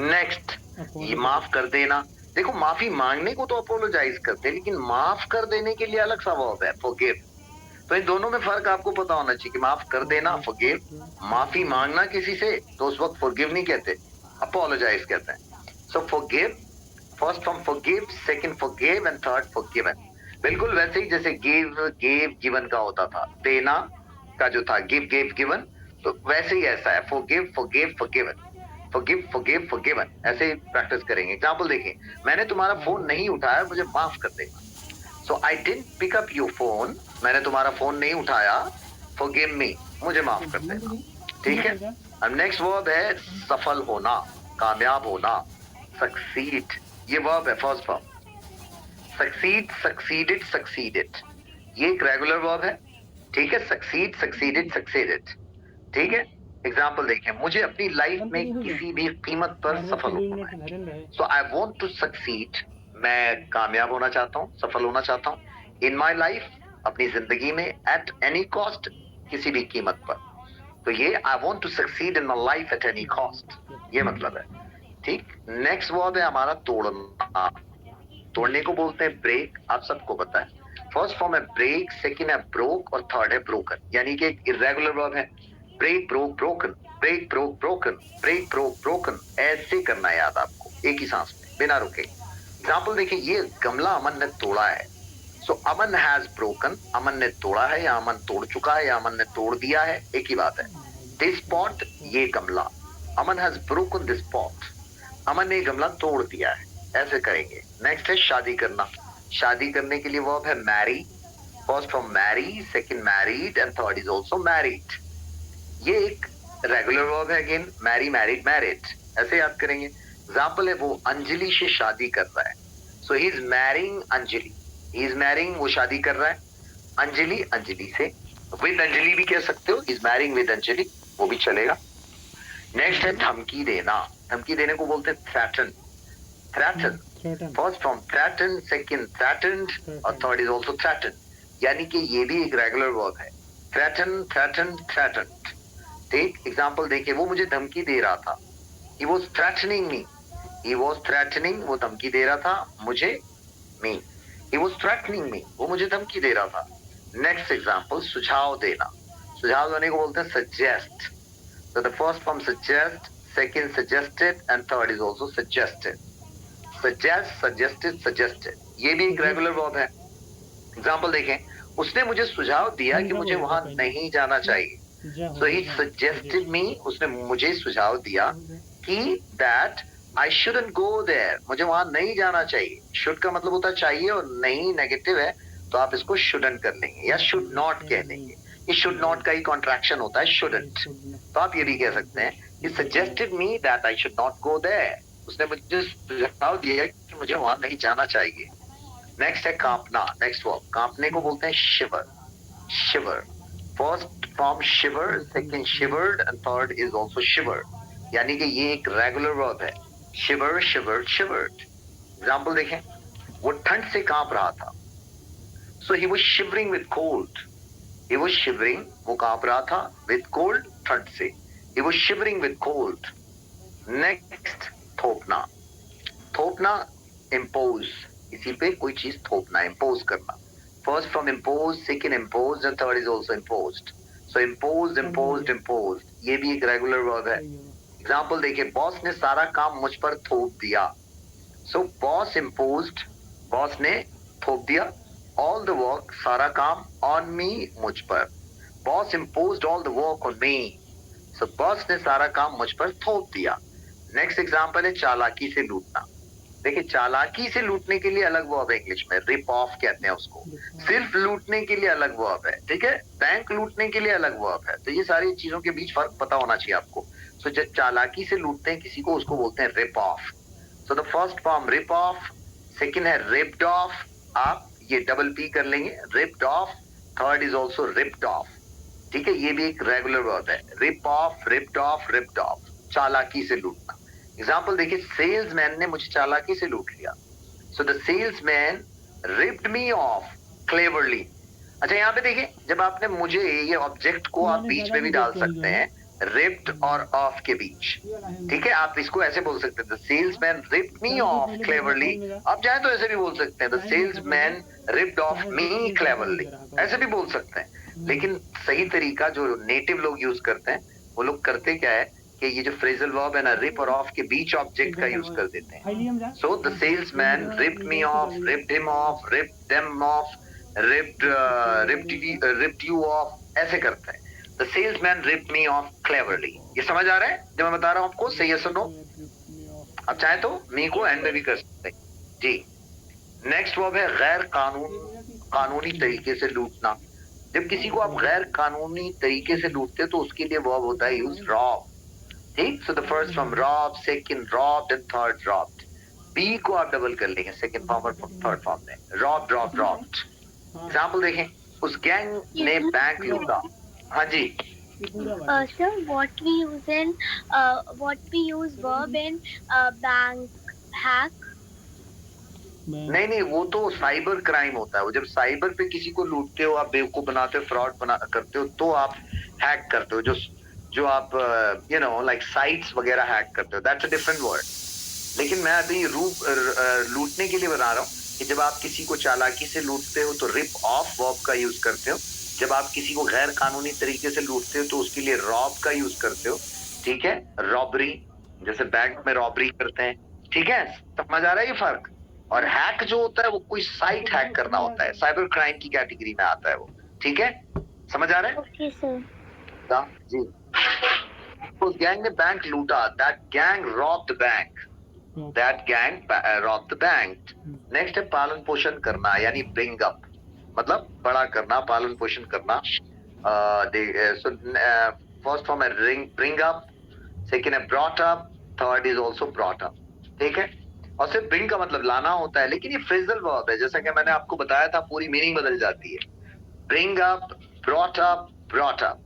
Next, ये माफ कर देना। देखो, माफी मांगने को तो अपोलोजाइज करते हैं, लेकिन माफ कर देने के लिए अलग सा वर्ब है forgive। तो इन दोनों में फर्क आपको पता होना चाहिए कि माफ कर देना forgive, माफी मांगना किसी से तो उस वक्त forgive नहीं कहते, apologize कहते हैं। So forgive, first from forgive, second forgive and third forgiven। बिल्कुल वैसे ही जैसे give, gave, given का होता था, देना का जो था गिव, गेव, गिवन, तो वैसे ही ऐसा है forgive, forgive, forgiven, forgive, forgive, forgiven, ऐसे ही प्रैक्टिस करेंगे। एग्जाम्पल देखिए, मैंने तुम्हारा फोन नहीं उठाया, मुझे माफ कर देना। So I didn't pick up your phone, मैंने तुम्हारा फोन नहीं उठाया, forgive me, मुझे माफ कर देना, ठीक है। अब नेक्स्ट वर्ब है सफल होना, कामयाब होना, सक्सीड। ये वर्ब है first form, succeed, succeeded, succeeded, ये एक रेगुलर वर्ब है, ठीक है। सक्सीड, सक्सीडेड, सक्सीडेड, ठीक है। एग्जाम्पल देखें, मुझे अपनी लाइफ में किसी भी कीमत पर सफल होना है। So I want to succeed, मैं कामयाब होना चाहता हूँ, सफल होना चाहता हूँ। इन माई लाइफ, अपनी जिंदगी में, एट एनी कॉस्ट, किसी भी कीमत पर। तो ये I want to succeed in my life at any cost, ये मतलब है, ठीक। नेक्स्ट वर्ब है हमारा तोड़ना। तोड़ने को बोलते हैं ब्रेक, आप सबको पता है। फर्स्ट फॉर्म है ब्रेक, सेकंड है ब्रोक और थर्ड है ब्रोकन, यानी कि एक इरेगुलर वर्ब है। Break, broke, broken, break, broke, broken, break, broke, broken, ऐसे करना है याद आपको, एक ही सांस में, बिना रुके। एग्जाम्पल देखिए, ये गमला अमन ने तोड़ा है। सो अमन हैज ब्रोकन, अमन ने तोड़ा है या अमन तोड़ चुका है या अमन ने तोड़ दिया है, एक ही बात है। दिस पॉट, ये गमला, अमन हैज ब्रोकन दिस पॉट, अमन ने गमला तोड़ दिया है, ऐसे करेंगे। नेक्स्ट है शादी करना। शादी करने के लिए वर्ब है marry, first form marry, second married and third is also married. ये एक रेगुलर वर्ब है अगेन, मैरी, मैरिड, मैरिड, ऐसे याद करेंगे। एग्जाम्पल है, वो अंजलि से शादी कर रहा है। So he is marrying Anjali, he is marrying, वो शादी कर रहा है अंजलि, अंजलि से। विद अंजलि भी कह सकते हो, इज मैरिंग विद अंजलि, वो भी चलेगा। नेक्स्ट है धमकी देना। धमकी देने को बोलते हैं threaten, threaten, first from threaten, second threatened और थर्ड इज आल्सो थ्रेटन, यानी कि ये भी एक रेगुलर वर्ब है। थ्रेटन, थ्रेटन, थ्रेटन्ड, ठीक। एग्जांपल देखिए, वो मुझे धमकी दे रहा था, he was threatening me, he was threatening, वो धमकी दे रहा था मुझे, me, he was threatening me, वो मुझे धमकी दे रहा था। नेक्स्ट एग्जांपल, सुझाव देना। सुझाव देने को बोलते हैं suggest. So the first form suggest, second suggested and third is also suggested. Suggest, suggested, suggested, ये भी एक रेगुलर वर्ब है। एग्जांपल देखें, उसने मुझे सुझाव दिया कि मुझे वहां नहीं जाना चाहिए। So he suggested me, उसने मुझे सुझाव दिया कि that I shouldn't go there, मुझे वहां नहीं जाना चाहिए। should का मतलब होता है चाहिए और नहीं नेगेटिव है, तो आप इसको shouldn't कर लेंगे या should not कह लेंगे। ये शुड नॉट का ही कॉन्ट्रैक्शन होता है, शुडंट। तो आप ये भी कह सकते हैं, he suggested me that I should not go there. उसने मुझे सुझाव दिया कि मुझे वहां नहीं जाना चाहिए। नेक्स्ट है कांपना, नेक्स्ट वर्ब, कांपने को बोलते हैं shiver. Shiver, first form shiver, second shivered and third is also shiver, यानी कि ये एक रेगुलर वर्ब है। शिवर, शिवर्ड, शिवर्ड। एग्जांपल देखें, वो ठंड से कांप रहा था। So he was shivering with cold. He was shivering, वो कांप रहा था, विद कोल्ड, ठंड से। He was shivering with cold. Next, थोपना। थोपना, इम्पोज, किसी पे कोई चीज थोपना, इम्पोज करना। First from impose, second impose and third is also imposed. So impose, imposed, imposed, ये भी एक रेगुलर वर्ब है। एग्जांपल देखिए, बॉस ने सारा काम मुझ पर थोप दिया। सो बॉस इम्पोज्ड, बॉस ने थोप दिया, ऑल द वर्क, सारा काम, ऑन मी, मुझ पर। Boss imposed all the work on me. So boss ने सारा काम मुझ पर थोप दिया। नेक्स्ट एग्जांपल है चालाकी से लूटना। देखिए, चालाकी से लूटने के लिए अलग वर्ब है इंग्लिश में, रिप ऑफ कहते हैं उसको। सिर्फ लूटने के लिए अलग वर्ब है, ठीक है। बैंक लूटने के लिए अलग वर्ब है। तो ये सारी चीजों के बीच फर्क पता होना चाहिए आपको। सो जब चालाकी से लूटते हैं किसी को, उसको बोलते हैं rip off. So the first form rip off, second है रिप्ड ऑफ, आप ये डबल पी कर लेंगे, ripped off. Third is also ripped off, ठीक है। ये भी एक रेगुलर वर्ब है, rip off, ripped off, ripped off, चालाकी से लूटना। एग्जाम्पल देखिए, सेल्समैन ने मुझे चालाकी से लूट लिया। So the salesman ripped me of cleverly. अच्छा, यहाँ पे देखिए, जब आपने मुझे, ये ऑब्जेक्ट को आप बीच में भी डाल सकते हैं, रिप्ड और ऑफ के बीच, ठीक है। आप इसको ऐसे बोल सकते हैं, the salesman ripped me of cleverly. आप चाहे तो ऐसे भी बोल सकते हैं, the salesman ripped of me cleverly, ऐसे भी बोल सकते हैं। लेकिन सही तरीका जो नेटिव लोग यूज करते हैं, वो लोग करते क्या है कि ये जो फ्रेजल वर्ब है ना, रिप और ऑफ के बीच ऑब्जेक्ट का यूज कर देते हैं। So the salesman ripped me of, ripped him of, ripped them of, ripped you of, ऐसे करते हैं। The salesman ripped me of cleverly. ये समझ आ रहा है जब मैं बता रहा हूं आपको, सही है, सुनो। आप चाहे तो मी को एंड में भी कर सकते हैं जी। नेक्स्ट वर्ब है गैर कानूनी तरीके से लूटना। जब किसी को आप गैर कानूनी तरीके से लूटते तो उसके लिए वर्ब होता है यूज रॉब, ठीक। So the first form rob, second robbed and third robbed. B को आप डबल कर लेंगे सेकंड फॉर्म और थर्ड फॉर्म में, रॉब, रॉब, रॉब्ड। एग्जांपल देखें, उस गैंग ने बैंक लूटा। हाँ जी। Sir, what we use verb in bank hack. नहीं नहीं, वो तो साइबर क्राइम होता है। वो जब साइबर पे किसी को लूटते हो, आप बेवकूफ बनाते हो, फ्रॉड बना करते हो, तो आप हैक करते हो। जो आप यू नो लाइक साइट्स वगैरह हैक करते हो, दैट्स अ डिफरेंट वर्ड। लेकिन मैं अभी लूटने के लिए बता रहा हूँ कि जब आप किसी को चालाकी से लूटते हो तो रिप ऑफ वर्ब का यूज करते हो। जब आप किसी को गैर कानूनी तरीके से लूटते हो तो उसके लिए रॉब का यूज करते हो, ठीक है। रॉबरी, जैसे बैंक में रॉबरी करते हैं, ठीक है। समझ आ रहा है ये फर्क। और हैक जो होता है वो कोई साइट हैक करना होता है, साइबर क्राइम की कैटेगरी में आता है वो, ठीक है। समझ आ रहा है? Okay sir. जी। उस गैंग ने बैंक लूटा, that gang robbed bank, that gang robbed the bank. Next है पालन पोषण करना, यानी ब्रिंग अप, मतलब बड़ा करना, पालन पोषण करना। फर्स्ट फॉर्म है ब्रिंग अप, सेकंड है brought up, third is also brought up, ठीक है। और सिर्फ ब्रिंग का मतलब लाना होता है, लेकिन ये फ्रेजल वर्ब है, जैसा कि मैंने आपको बताया था, पूरी मीनिंग बदल जाती है। Bring up, brought up, brought up.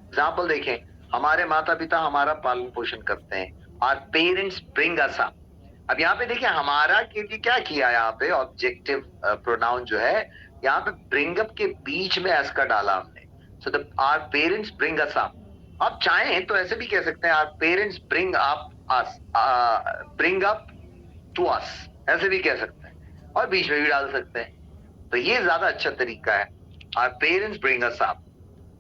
Example देखें, हमारे माता पिता हमारा पालन पोषण करते हैं, our parents bring us up. अब यहाँ पे देखिए, हमारा के लिए क्या किया, यहाँ पे ऑब्जेक्टिव प्रोनाउन जो है, यहाँ पे ब्रिंग अप के बीच में एस का डाला हमने। So the our parents bring us up. आप चाहें तो ऐसे भी कह सकते हैं, our parents bring up us, bring up to us, ऐसे भी कह सकते हैं, और बीच में भी डाल सकते हैं। तो ये ज्यादा अच्छा तरीका है, our parents bring us up,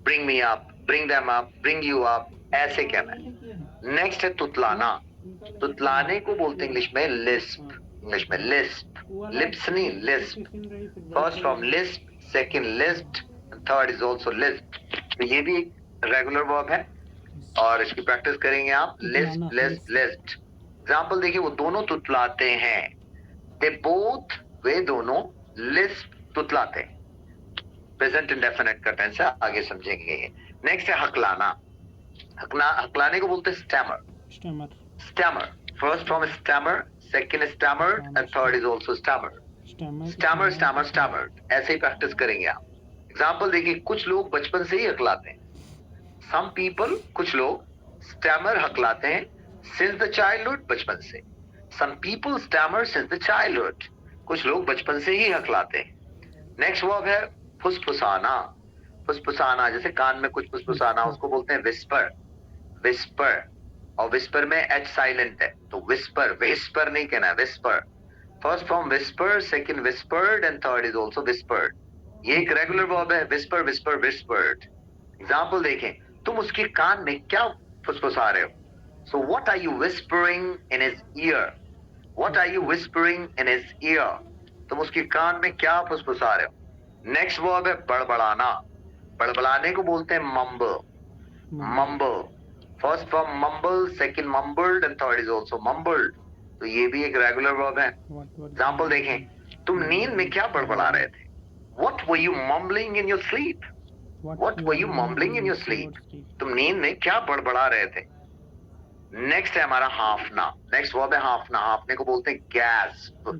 bring me up, bring them up, bring you up, ऐसे कहना है। नेक्स्ट है तुतलाना। तुतलाने को बोलते हैं इंग्लिश में लिस्प, इंग्लिश में लिस्प, लिप्स नहीं, Lisp. First from Lisp, second list, third is also Lisp. तो ये भी एक रेगुलर वर्ब है और इसकी प्रैक्टिस करेंगे आप, लिस्प, लिस्प, लिस्ट। एग्जांपल देखिए, वो दोनों तुतलाते हैं, दे बोथ, वे दोनों, लिस्प, तुतलाते हैं। प्रेजेंट इंडेफिनिट का टेंस है, आगे समझेंगे ये। नेक्स्ट है हकलाना। हकलाने को बोलते हैं stammer. Stammer stammer, first from stammer, second stammer and third is also stammer. Stammer stammer stammer, ऐसे ही प्रैक्टिस करेंगे आप। एग्जांपल देखिए, कुछ लोग बचपन से ही हकलाते हैं। सम पीपल, कुछ लोग स्टैमर हकलाते हैं सिंस द चाइल्डहुड, बचपन से। Some people stammer since the childhood, कुछ लोग बचपन से ही हकलाते हैं। नेक्स्ट वर्ब है फुसफुसाना। फुसफुसाना, जैसे कान में कुछ फुसफुसाना, उसको बोलते हैं विस्पर। विस्पर, और विस्पर में एच साइलेंट है, तो विस्पर, विस्पर नहीं कहना है, whisper. First form whisper, second whispered and third is also whispered. ये एक रेगुलर वर्ब है, विस्पर विस्पर विस्पर्ड। एग्जांपल देखें, तुम उसके कान में क्या फुसफुसा रहे हो? So what are you whispering in his ear? What are you whispering in his ear? तुम उसके कान में क्या फुसफुसा रहे हो? नेक्स्ट वर्ब है बड़बड़ाना। बड़बड़ाने को बोलते हैं mumble. Mumble, first from mumble, second mumbled and third is also mumbled. तो ये भी एक रेगुलर वर्ब है। एग्जांपल देखें, तुम नींद में क्या बड़बड़ा रहे थे? What were you mumbling in your sleep? What were you mumbling in your sleep? तुम नींद में क्या बड़बड़ा रहे थे? नेक्स्ट है हमारा हाफना। नेक्स्ट वर्ब है हाफना। हाफने को बोलते हैं गैस्प।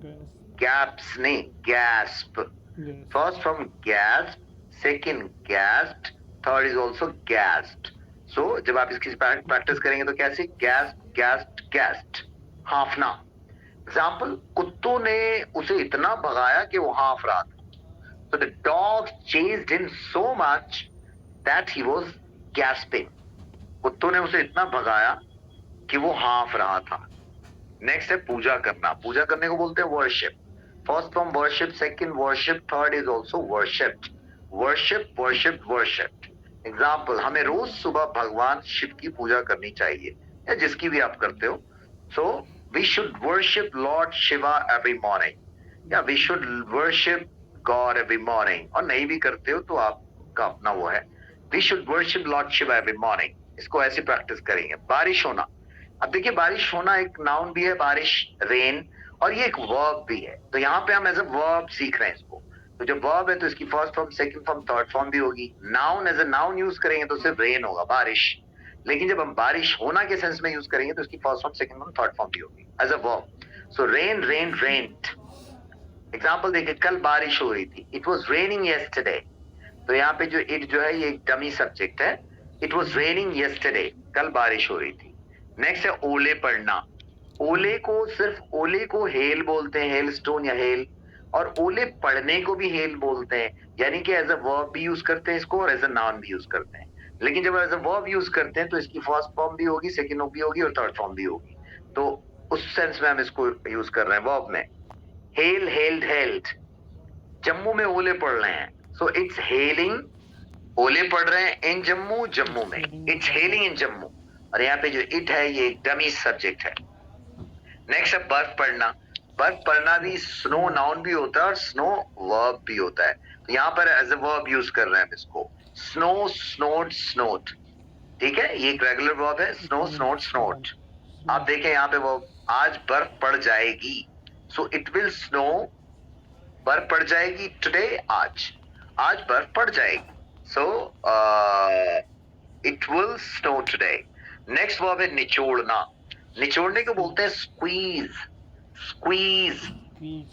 गैप्स नहीं, gasp. First from gasp, second gasp, third is also gasp. So जब आप इसकी प्रैक्टिस करेंगे तो कैसे? गैस्प गैस्प गैस्प, हाफना। एग्जांपल, कुत्तों ने उसे इतना भगाया कि वो हाफ रहा था। So the dog chased him so much that he was gasping. कुत्तों ने उसे इतना भगाया कि वो हाफ रहा था। नेक्स्ट है पूजा करना। पूजा करने को बोलते हैं worship. First from worship, second worship, third is also worshipped. Worship worship worshipped. Example, हमें रोज सुबह भगवान शिव की पूजा करनी चाहिए, या जिसकी भी आप करते हो। So we should worship lord Shiva every morning, या we should worship god every morning. और नहीं भी करते हो तो आपका अपना वो है। We should worship lord Shiva every morning. इसको ऐसे प्रैक्टिस करेंगे। बारिश होना। अब देखिए, बारिश होना एक नाउन भी है, बारिश, रेन, और ये एक वर्ब भी है। तो यहाँ पे हम एज ए वर्ब सीख रहे हैं इसको। तो जब वर्ब है तो इसकी first form, second form, third form भी होगी। Noun as a noun use करेंगे तो सिर्फ रेन होगा, बारिश। लेकिन जब हम बारिश होना के सेंस में यूज करेंगे तो इसकी first form, second form, third form भी होगी as a verb. So rain rain rained. Example देखिए, कल बारिश हो रही थी, इट वॉज रेनिंग येस्टरडे। तो यहाँ पे जो इट जो है ये एक डमी सब्जेक्ट है। इट वॉज रेनिंग येस्टरडे, कल बारिश हो रही थी। नेक्स्ट है ओले पड़ना। ओले को सिर्फ ओले को हेल बोलते हैं, हेल स्टोन या हेल, और ओले पड़ने को भी हेल बोलते हैं। यानी कि एज अ वर्ब भी यूज करते हैं इसको, और एज अ नाउन भी यूज करते हैं। लेकिन जब एज अ वर्ब यूज करते हैं तो इसकी फर्स्ट फॉर्म भी होगी, सेकंड भी होगी, और थर्ड फॉर्म भी होगी। तो उस सेंस में हम इसको यूज कर रहे हैं वर्ब में। हेल हेल्ड हेल्ड, जम्मू में ओले पड़ रहे हैं, सो इट्स हेलिंग, ओले पड़ रहे हैं इन जम्मू, जम्मू में, इट्स हेलिंग इन जम्मू। और यहाँ पे जो इट है ये एक डमी सब्जेक्ट है। नेक्स्ट है बर्फ पड़ना। बर्फ पड़ना भी स्नो नाउन भी होता है और स्नो वर्ब भी होता है। तो यहाँ पर एज अ वर्ब यूज कर रहे हैं इसको। स्नो स्नोड स्नोड, ठीक है, ये एक रेगुलर वर्ब है, स्नो स्नोड स्नोड। आप देखें यहाँ पे वो, आज बर्फ पड़ जाएगी, सो इट विल स्नो, बर्फ पड़ जाएगी टुडे, आज बर्फ पड़ जाएगी, so it will snow today. Next verb है निचोड़ना। निचोड़ने को बोलते हैं squeeze. Squeeze,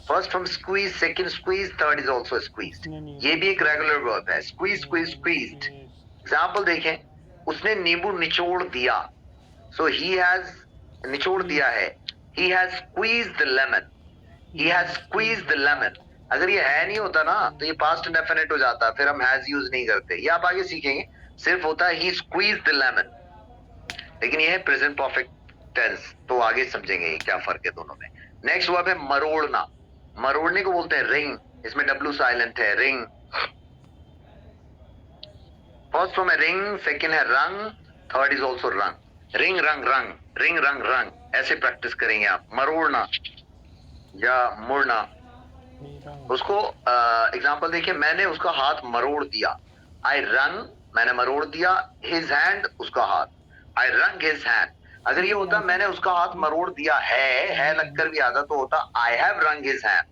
first from squeeze, second squeeze, third is also squeezed. ये भी एक रेगुलर वर्ब है, स्क्वीज स्क्वीज स्क्वीज्ड। एग्जांपल देखें, उसने नींबू निचोड़ दिया, सो ही हैज, निचोड़ दिया है, he has squeezed the lemon, he has squeezed the lemon। अगर ये है नहीं होता ना तो ये पास्ट इंडेफिनिट हो जाता, फिर हम हैज यूज नहीं करते। ये आप आगे सीखेंगे, सिर्फ होता है he squeezed the lemon, लेकिन ये है प्रेजेंट परफेक्ट टेंस, तो आगे समझेंगे क्या फर्क है दोनों में। नेक्स्ट वर्ब है मरोड़ना। मरोड़ने को बोलते हैं रिंग, इसमें डब्ल्यू साइलेंट है, रिंग। फर्स्ट फॉर्म है रिंग, सेकंड है रंग, थर्ड इज आल्सो रंग। रिंग रंग रंग, रिंग रंग रंग, ऐसे प्रैक्टिस करेंगे आप। मरोड़ना या मुड़ना। उसको एग्जांपल देखिए, मैंने उसका हाथ मरोड़ दिया, आई रंग, मैंने मरोड़ दिया, हिज हैंड, उसका हाथ, आई रंग हिज हैंड। अगर ये होता मैंने उसका हाथ मरोड़ दिया है लगकर भी आता तो होता आई हैव रंग हिज हैंड।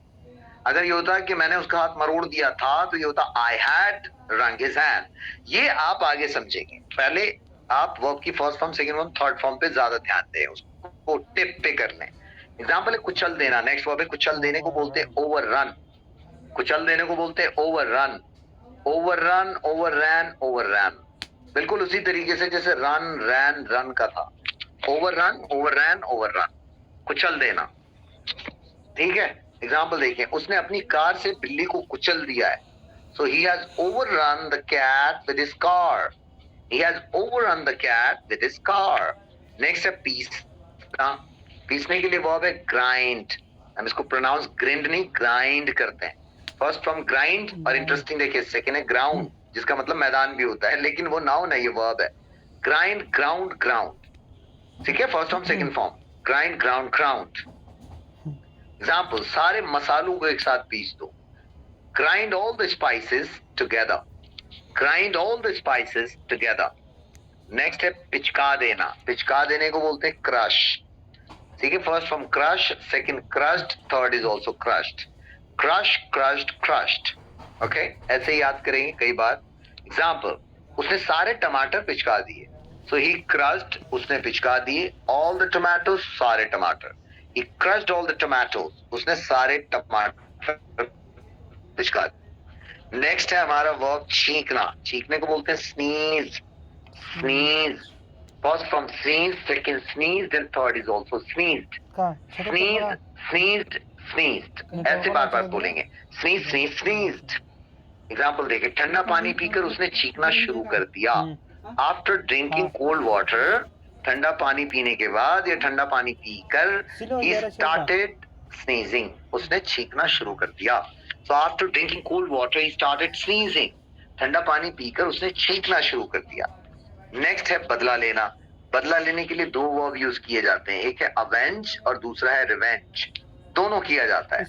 अगर ये होता कि मैंने उसका हाथ मरोड़ दिया था तो ये होता I had wrung his hand. ये आप आगे समझेंगे, पहले आप वर्ब की first form, second form, third form पे ज्यादा ध्यान दें, उसको टिप पे कर लें. एग्जाम्पल है कुचल देना. नेक्स्ट वर्ब है कुचल देने को बोलते हैं ओवररन. कुचल देने को बोलते हैं ओवररन. ओवररन, ओवररन, ओवररन, बिल्कुल उसी तरीके से जैसे रन, रैन, रन का था. ओवररन, ओवररन, ओवररन, कुचल देना. ठीक है. एग्जाम्पल देखें, उसने अपनी कार से बिल्ली को कुचल दिया है. So he has overrun the cat with his car. He has overrun the cat with his car. Next है पीसना. पीसने के लिए वर्ब है grind. हम इसको प्रोनाउंस ग्रिंड नहीं ग्राइंड करते हैं. First from grind. और इंटरेस्टिंग देखिए सेकेंड है ग्राउंड, जिसका मतलब मैदान भी होता है, लेकिन वो नाउन है, ये वर्ब है. Grind, ground, ground. ठीक है. First form, second form. Grind, ground, ground. Example, सारे मसालों को एक साथ पीस दो. Grind all the spices together. Grind all the spices together. Next है पिचका देना. पिचका देने को बोलते हैं crush. ठीक है. First from crush, second crushed, third is also crushed. Crush, crushed, crushed. Okay? ऐसे ही याद करेंगे कई बार. Example, उसने सारे टमाटर पिचका दिए. So he crushed, उसने पिचका दिए all the tomatoes, सारे टमाटर. He crushed all the tomatoes. उसने सारे टमाटर पिचका. नेक्स्ट है हमारा वर्ब छींकना. छींकने को बोलते हैं sneeze. Sneeze. First from sneeze, second sneeze, then third is also sneezed. Sneeze, sneezed, sneezed, ऐसे बार बार बोलेंगे. Sneeze, sneeze, स्नीज्ड. एग्जांपल देखिए, ठंडा पानी पीकर उसने छींकना शुरू कर दिया. आफ्टर ड्रिंकिंग कोल्ड वाटर, ठंडा पानी पीने के बाद या ठंडा पानी पीकर ही स्टार्टेड स्नीजिंग. उसने छींकना शुरू कर दिया. So after drinking cold water, he started sneezing. ठंडा पानी पीकर उसने छींकना शुरू कर दिया. नेक्स्ट है बदला लेना. बदला लेने के लिए दो वर्ब यूज किए जाते हैं. एक है avenge और दूसरा है revenge. दोनों किया जाता है.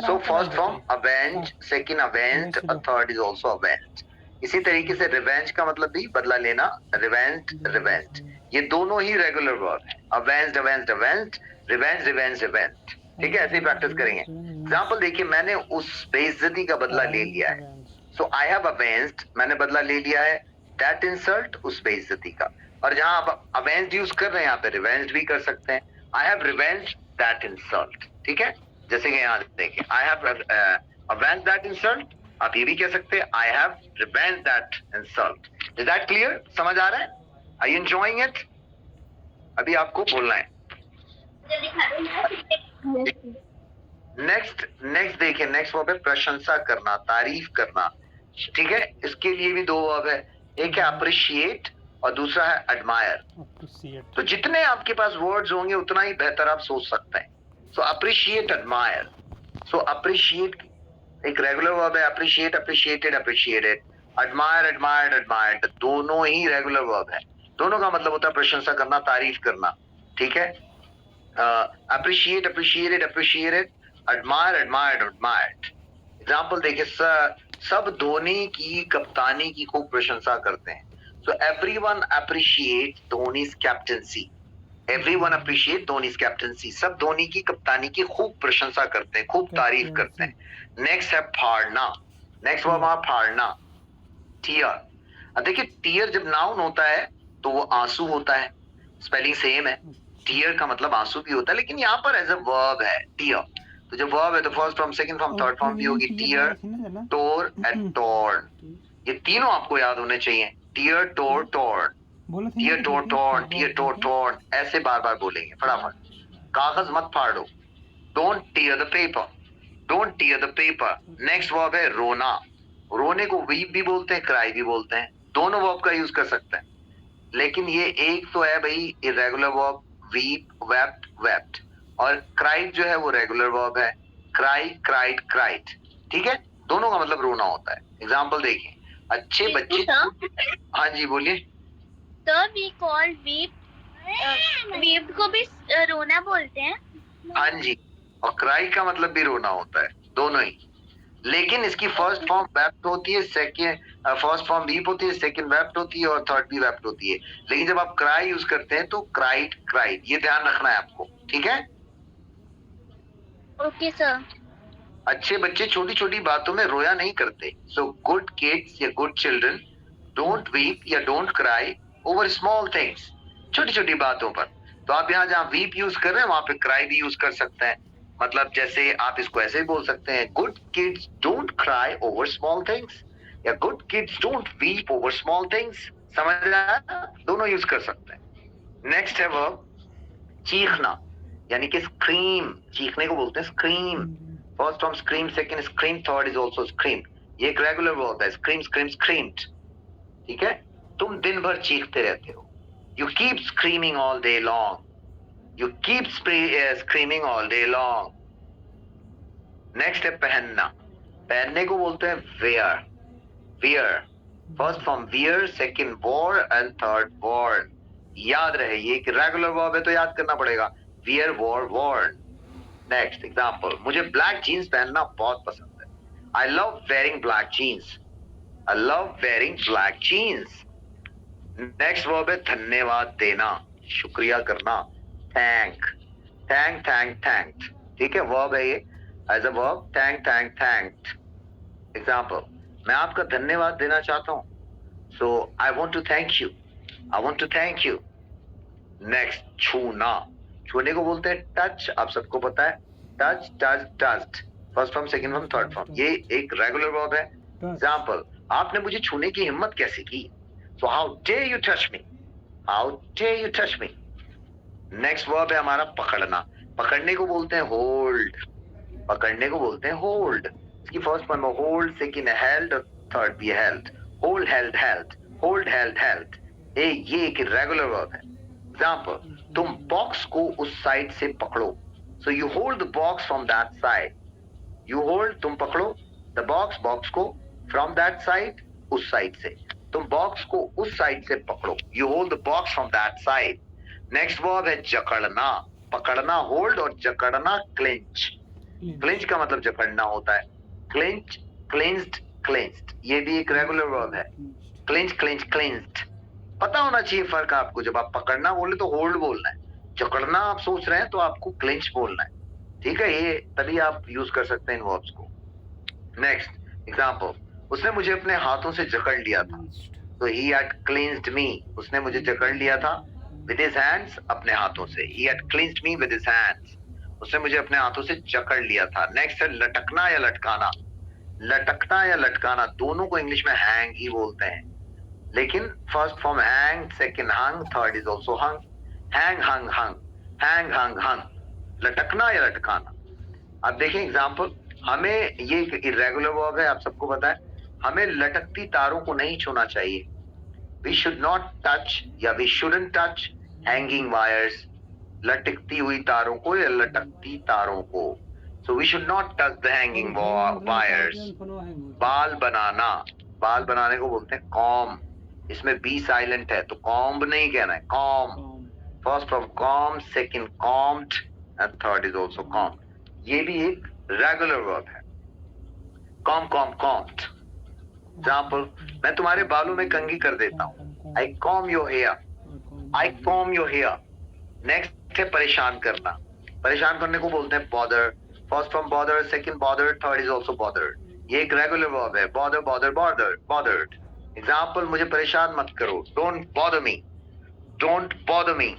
So first from avenge, second avenged और third is also avenged. इसी तरीके से revenge का मतलब भी बदला लेना, revenge, revenge. ये दोनों ही रेगुलर वर्ब है. avenged, avenged, avenged, revenge, revenge, revenge. ठीक है. ऐसे ही प्रैक्टिस करेंगे. एग्जाम्पल देखिए, मैंने उस बेइज्जती का बदला ले लिया है. सो आई हैव अवेंज्ड, मैंने बदला ले लिया है दैट इंसल्ट, उस बेइज्जती का. और जहां आप अवेंज्ड यूज कर रहे हैं, यहाँ पे रिवेंज्ड भी कर सकते हैं. I have revenged that insult. ठीक है. जैसे कि यहाँ देखिए, I have avenged that insult. आप ये भी कह सकते हैं I have revenged that insult. Is that clear? समझ आ रहा है? Are you enjoying it? अभी आपको बोलना है. नेक्स्ट देखिए, नेक्स्ट वर्ब है प्रशंसा करना, तारीफ करना. ठीक है. इसके लिए भी दो वर्ब है. एक है अप्रिशिएट और दूसरा है एडमायर. तो जितने आपके पास वर्ड्स होंगे उतना ही बेहतर आप सोच सकते हैं. सो अप्रिशिएट, एडमायर. सो अप्रिशिएट एक रेगुलर वर्ब है. Appreciate, appreciated, appreciated. Admire, admired, admired, दोनों ही रेगुलर वर्ब है. दोनों का मतलब होता है प्रशंसा करना, तारीफ करना. ठीक है. Appreciate, appreciated, appreciated, admire, admired, admired. Example देखिए, सब धोनी की कप्तानी की खूब प्रशंसा करते हैं. So everyone appreciate धोनी's captaincy. Everyone appreciate धोनी's captaincy. सब धोनी की कप्तानी की खूब प्रशंसा करते हैं, खूब तारीफ करते हैं. नेक्स्ट है फाड़ना. नेक्स्ट वर्ब है फाड़ना. टीयर. अब देखिए, टीयर जब नाउन होता है तो वो आंसू होता है. स्पेलिंग सेम है. टीयर का मतलब आंसू भी होता है, लेकिन यहाँ पर एज अ वर्ब है टीयर. तो जब वर्ब है तो first form, second form, third form भी होगी. Tear, tore and torn. ये तीनों आपको याद होने चाहिए. Tear, tore, torn. Tear, tore, torn, tear, tore, torn, ऐसे बार बार बोलेंगे फटाफट. कागज मत फाड़ो. Don't tear the paper. Don't tear the paper. Next verb है रोना. रोने को वीप भी बोलते हैं, क्राई भी बोलते हैं. दोनों वर्ब का यूज कर सकते हैं. लेकिन ये एक तो है भाई irregular verb, weep, wept, wept. और क्राइड जो है वो रेगुलर वर्ब है. Cry, cried, cried. ठीक है. दोनों का मतलब रोना होता है. एग्जाम्पल देखिए, अच्छे बच्चे. हाँ जी बोलिए. तो वी कॉल वीप, वीप को भी रोना बोलते हैं. हाँ जी. और क्राई का मतलब भी रोना होता है. दोनों ही. लेकिन इसकी फर्स्ट फॉर्म वेप्ट होती है, सेकंड फर्स्ट फॉर्म वीप होती है, सेकंड वेप्ट होती है और थर्ड भी वेप्ट होती है. लेकिन जब आप क्राई यूज करते हैं तो क्राइड, क्राइड, ये ध्यान रखना है आपको. ठीक है. Okay sir. अच्छे बच्चे छोटी छोटी बातों में रोया नहीं करते. सो गुड किड्स या गुड चिल्ड्रन डोंट वीप या don't cry over small things. छोटी छोटी बातों पर. तो आप यहाँ जहाँ वीप यूज कर रहे हैं वहां पे क्राई भी यूज कर सकते हैं. मतलब जैसे आप इसको ऐसे भी बोल सकते हैं, good kids don't cry over small things या good kids don't weep over small things. समझ आया? दोनों यूज कर सकते हैं. नेक्स्ट है वर्ब चीखना, यानी कि स्क्रीम. चीखने को बोलते हैं scream. First form scream, second scream, third is also scream. ये एक रेगुलर वर्ब है. Scream scream screamed. ठीक है. तुम दिन भर चीखते रहते हो. You keep screaming all day long. You keep screaming all day long. Next है पहनना. पहनने को बोलते हैं wear. Wear. First form wear, second wore and third worn. याद रहे ये एक रेगुलर वर्ब है तो याद करना पड़ेगा. Wear, wore, worn. Next example, मुझे ब्लैक जीन्स पहनना बहुत पसंद है. I love wearing black jeans. I love wearing black jeans. Next verb है धन्यवाद देना, शुक्रिया करना. Thank, thank, thank, thanked. ठीक है, वर्ब है ये as a verb. Thank, thank, thanked. Example, मैं आपका धन्यवाद देना चाहता हूं. So I want to thank you. I want to thank you. Next छूना. छूने को बोलते हैं टच. आप सबको पता है touch, touch, touched. First form, second form, third form. ये एक रेगुलर वर्ब है. एग्जांपल, आपने मुझे छूने की हिम्मत कैसे की. So how dare you touch me. How dare you touch me. Next verb है हमारा पकड़ना. पकड़ने को बोलते हैं होल्ड. पकड़ने को बोलते हैं होल्ड. इसकी फर्स्ट फॉर्म है होल्ड, सेकंड है हेल्ड और थर्ड भी held. Hold, held, held. Hold, held, held. ये एक रेगुलर वर्ब है. एग्जांपल, तुम बॉक्स को उस साइड से पकड़ो. So you hold the box from that side. You hold, तुम पकड़ो. द बॉक्स, बॉक्स को. फ्रॉम दैट साइड, उस साइड से. तुम बॉक्स को उस साइड से पकड़ो. You hold the box from that side. Next verb है जकड़ना. पकड़ना होल्ड और जकड़ना क्लिंच. क्लिंच का मतलब जकड़ना होता है. Clinch, clinched, clinched. ये भी एक रेगुलर वर्ब है. Clinch, clinch, clinched. पता होना चाहिए फर्क आपको. जब आप पकड़ना बोले तो होल्ड बोलना है. जकड़ना आप सोच रहे हैं तो आपको क्लिंच बोलना है. ठीक है, ये तभी आप यूज कर सकते हैं इन वर्ब्स को. नेक्स्ट एग्जांपल, उसने मुझे अपने हाथों से जकड़ लिया था. तो ही हैड क्लिंच्ड मी. उसने मुझे जकड़ लिया था with his hands, अपने हाथों से. he had cleansed me with his hands. उसने मुझे अपने हाथों से जकड़ लिया था. नेक्स्ट है लटकना या लटकाना. लटकना या लटकाना दोनों को इंग्लिश में हैंग ही बोलते हैं. लेकिन first form hang, second hung, third is also hung. Hang, hung, hung. Hang, hung, hung. लटकना या लटकाना. अब देखें एग्जांपल, हमें ये इरेगुलर वर्ब है, आप सबको पता है. हमें लटकती तारों को नहीं छूना चाहिए. We should not touch या we shouldn't touch hanging wires. लटकती हुई तारों को या लटकती तारों को. So we should not touch the hanging wires. बाल बनाना. बाल बनाने को बोलते हैं comb. इसमें B साइलेंट है तो comb नहीं कहना है, comb. First from comb, second combed and third is also combed. ये भी एक रेगुलर वर्ब है. comb, comb, combed. एग्जाम्पल, मैं तुम्हारे बालों में कंघी कर देता हूँ. I comb your hair. I comb your hair. Next है परेशान करना. परेशान करने को बोलते हैं bother. First from bother, second bother, third is also bothered. ये एक रेगुलर वर्ब है. bother, bother, bothered, bothered. Example, मुझे परेशान मत करो. Don't bother me. Don't bother me.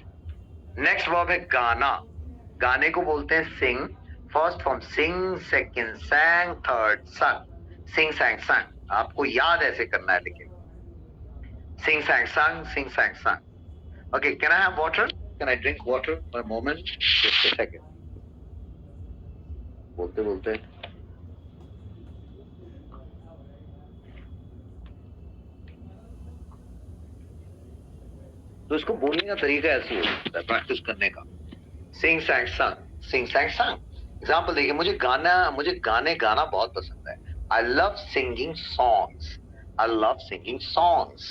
Next verb है गाना. गाने को बोलते हैं sing. First from sing, second sang, third sung. Sing, sang, sang. आपको याद ऐसे करना है लेकिन. Sing, sang, sung, sing, sang, sung. Okay, can I have water? Can I drink water for a moment? Just a second. बोलते बोलते तो इसको बोलने का तरीका ऐसे होता है प्रैक्टिस करने का. Sing, sang, sung. Sing, sang, sung. Example देखिए, मुझे गाने गाना बहुत पसंद है. I love singing songs. I love singing songs.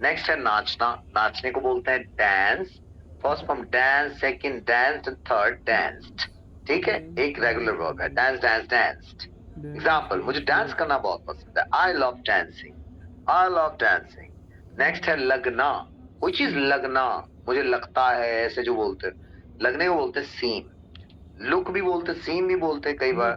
Next है नाचना. नाचने को बोलते हैं dance. First from dance, second danced and third danced. ठीक है, एक रेगुलर वर्ब है. dance, dance, danced. एग्जाम्पल, मुझे डांस करना बहुत पसंद है. I love dancing. I love dancing. Next है लगना. कोई चीज लगना, मुझे लगता है, ऐसे जो बोलते हैं. लगने को बोलते हैं seem. लुक भी बोलते, सीम भी बोलते कई बार.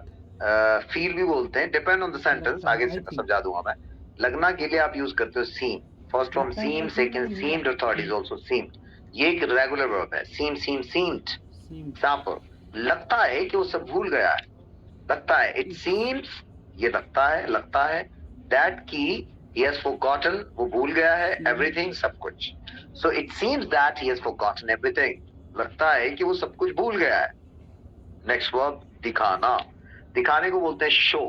फील भी बोलते हैं, डिपेंड ऑन द सेंटेंस, आगे से समझा दूंगा मैं। लगना के लिए आप यूज करते हो सीम, फर्स्ट फॉर्म सीम, सेकंड सीम्ड और थर्ड इज आल्सो सीम। ये एक रेगुलर वर्ब है, सीम सीम सीम्ड। एग्जांपल, लगता है कि वो सब भूल गया है, लगता है, इट सीम्स, ये लगता है दैट की he has forgotten, वो भूल गया है everything, सब कुछ। so it seems that he has forgotten everything, लगता है कि वो सब कुछ भूल गया है। नेक्स्ट वर्ब दिखाना, दिखाने को बोलते हैं show,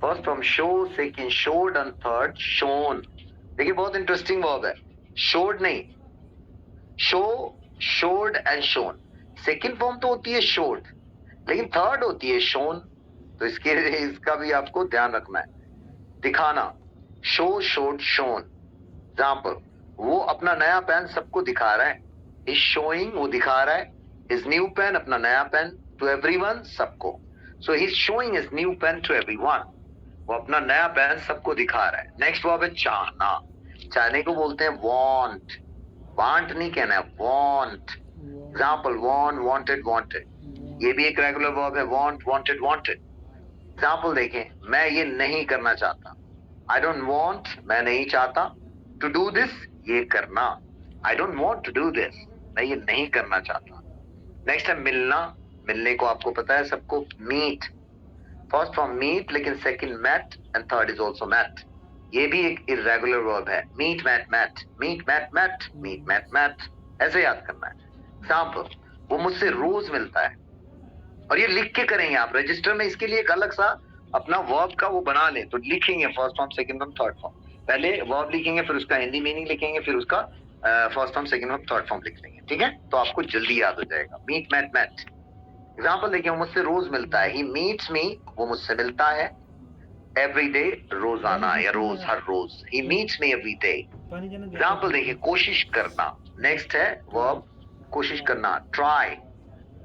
first from show, second showed and third shown. देखिए बहुत इंटरेस्टिंग वर्ब है, शोड नहीं, show, showed and shown. Second form तो होती है शोड, लेकिन थर्ड होती है शोन, तो इसका भी आपको ध्यान रखना है। दिखाना, शो शोड शोन। एग्जाम्पल, वो अपना नया पेन सबको दिखा रहा है, इज शोइंग, वो दिखा रहा है हिज न्यू पेन, अपना नया पेन, टू एवरीवन, सबको। So he is showing his new pen to everyone, वो अपना नया पेन सबको दिखा रहा है। नेक्स्ट वर्ब है चाहना, चाहने को बोलते हैं वांट, वांट नहीं कहना है, want. Example, want, wanted, wanted, ये भी एक रेगुलर वर्ब है, वांट, वांटेड, वांटेड। एग्जाम्पल देखें, मैं ये नहीं करना चाहता, I don't want, मैं नहीं चाहता, to do this, ये करना, I don't want to do this, मैं ये नहीं करना चाहता। नेक्स्ट है मिलना, मिलने को आपको पता है सबको, meet, फर्स्ट फ्रॉम meet, लेकिन second met and third is also met, ये भी एक irregular verb है, meet met met, meet met met, meet met met, ऐसे याद करना है। एग्जाम्पल, वो मुझसे रोज मिलता है, और ये लिख के करेंगे आप रजिस्टर में, इसके लिए एक अलग सा अपना वर्ब का वो बना लें, तो लिखेंगे first form, second form, third form, पहले वर्ब लिखेंगे, फिर उसका हिंदी मीनिंग लिखेंगे, फिर उसका first form, second form, third form लिख लेंगे, ठीक है, तो आपको जल्दी याद हो जाएगा। मीट मैट मैट, एग्जांपल देखिए, वो मुझसे रोज मिलता है, ही मीट्स मी, वो मुझसे मिलता है, एवरी डे, रोजाना या रोज, हर रोज, he meets me every day. Example देखिए, कोशिश करना, नेक्स्ट है वर्ब कोशिश करना, ट्राई,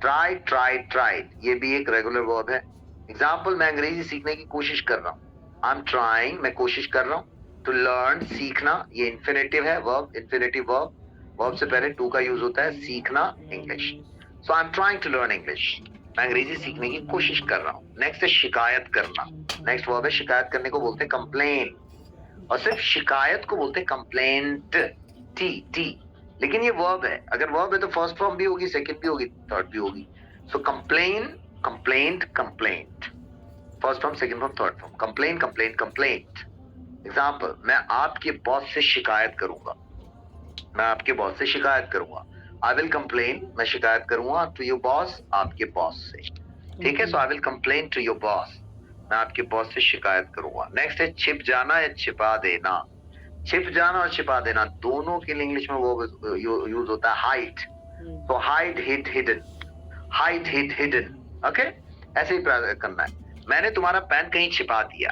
ट्राई ट्राई ट्राइड, ये भी एक रेगुलर वर्ब है। एग्जाम्पल, मैं अंग्रेजी सीखने की कोशिश कर रहा हूँ, आई एम ट्राइंग, मैं कोशिश कर रहा हूँ। टू लर्न, सीखना, ये इन्फिनेटिव है वर्ब, इन्फिनेटिव वर्ब, वर्ब से पहले टू का यूज होता है, सीखना English. So I am trying to learn English, मैं अंग्रेजी सीखने की कोशिश कर रहा हूँ। नेक्स्ट है शिकायत करना, नेक्स्ट वर्ब है शिकायत करने को बोलते हैं कंप्लेन, और सिर्फ शिकायत को बोलते हैं कंप्लेंट, टी टी, लेकिन ये वर्ब है, अगर वर्ब है तो फर्स्ट फॉर्म भी होगी, सेकंड भी होगी, थर्ड भी होगी। So complain, complaint, complaint, first form, second form, third form, complain, complaint, complaint. Example, मैं आपके बॉस से शिकायत करूंगा, मैं आपके बॉस से शिकायत करूंगा, आई विल कंप्लेन, मैं शिकायत करूंगा, टू योर बॉस, आपके बॉस से, ठीक है। So I will complain to your boss, मैं आपके बॉस से शिकायत करूंगा। नेक्स्ट है छिप जाना या छिपा देना, छिप जाना और छिपा देना दोनों के लिए इंग्लिश में वो यूज होता है हाइड, तो hide, hid, hidden, hide, hid, hidden, okay, ऐसे ही करना है। मैंने तुम्हारा पेन कहीं छिपा दिया,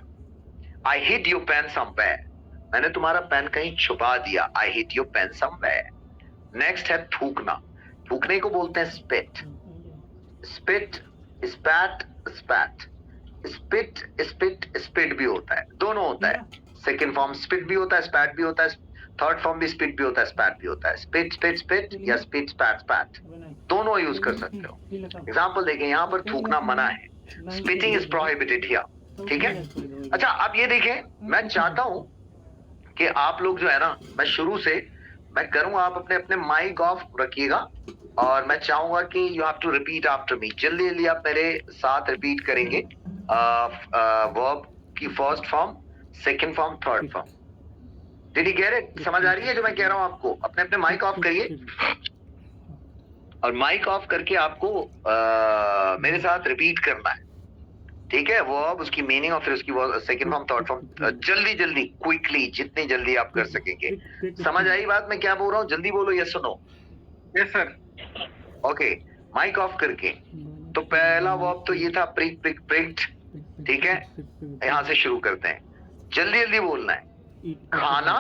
I hid your pen somewhere, मैंने तुम्हारा पेन कहीं छुपा दिया, I hid your pen somewhere. Next है थूकना, थूकने को बोलते हैं spit, spit, spat, spat, spit, spit, spit भी होता है, दोनों होता है, सेकेंड फॉर्म स्पिट भी होता है, स्पैट भी होता है, थर्ड फॉर्म भी स्पिट भी होता है, स्पैट भी होता है, स्पिट स्पिट स्पिट या स्पिट स्पैट स्पैट, दोनों यूज कर सकते हो। एग्जाम्पल देखें, यहाँ पर थूकना मना है, स्पिटिंग इज प्रोहिबिटेड हियर, ठीक है। अच्छा, अब ये देखें, मैं चाहता हूं कि आप लोग जो है ना, मैं शुरू से मैं करूंगा, आप अपने अपने माइक ऑफ रखिएगा, और मैं चाहूंगा कि you have to repeat after me, जल्दी जल्दी आप मेरे साथ रिपीट करेंगे वर्ब की first form, second form, third form. Did you get it? समझ आ रही है जो मैं कह रहा हूं आपको? अपने अपने माइक ऑफ करिए, और माइक ऑफ करके आपको मेरे साथ रिपीट करना है, ठीक है, वो अब उसकी मीनिंग और फिर उसकी सेकंड फॉर्म, थर्ड फॉर्म, जल्दी जल्दी, क्विकली, जितनी जल्दी आप कर सकेंगे। समझ आई बात मैं क्या बोल रहा हूँ? जल्दी बोलो, यस सुनो। Yes sir. Okay, mic off करके, तो पहला वर्ब तो ये था प्रिक प्रिक प्रिक्ड, ठीक है, यहाँ से शुरू करते हैं, जल्दी जल्दी बोलना है, खाना,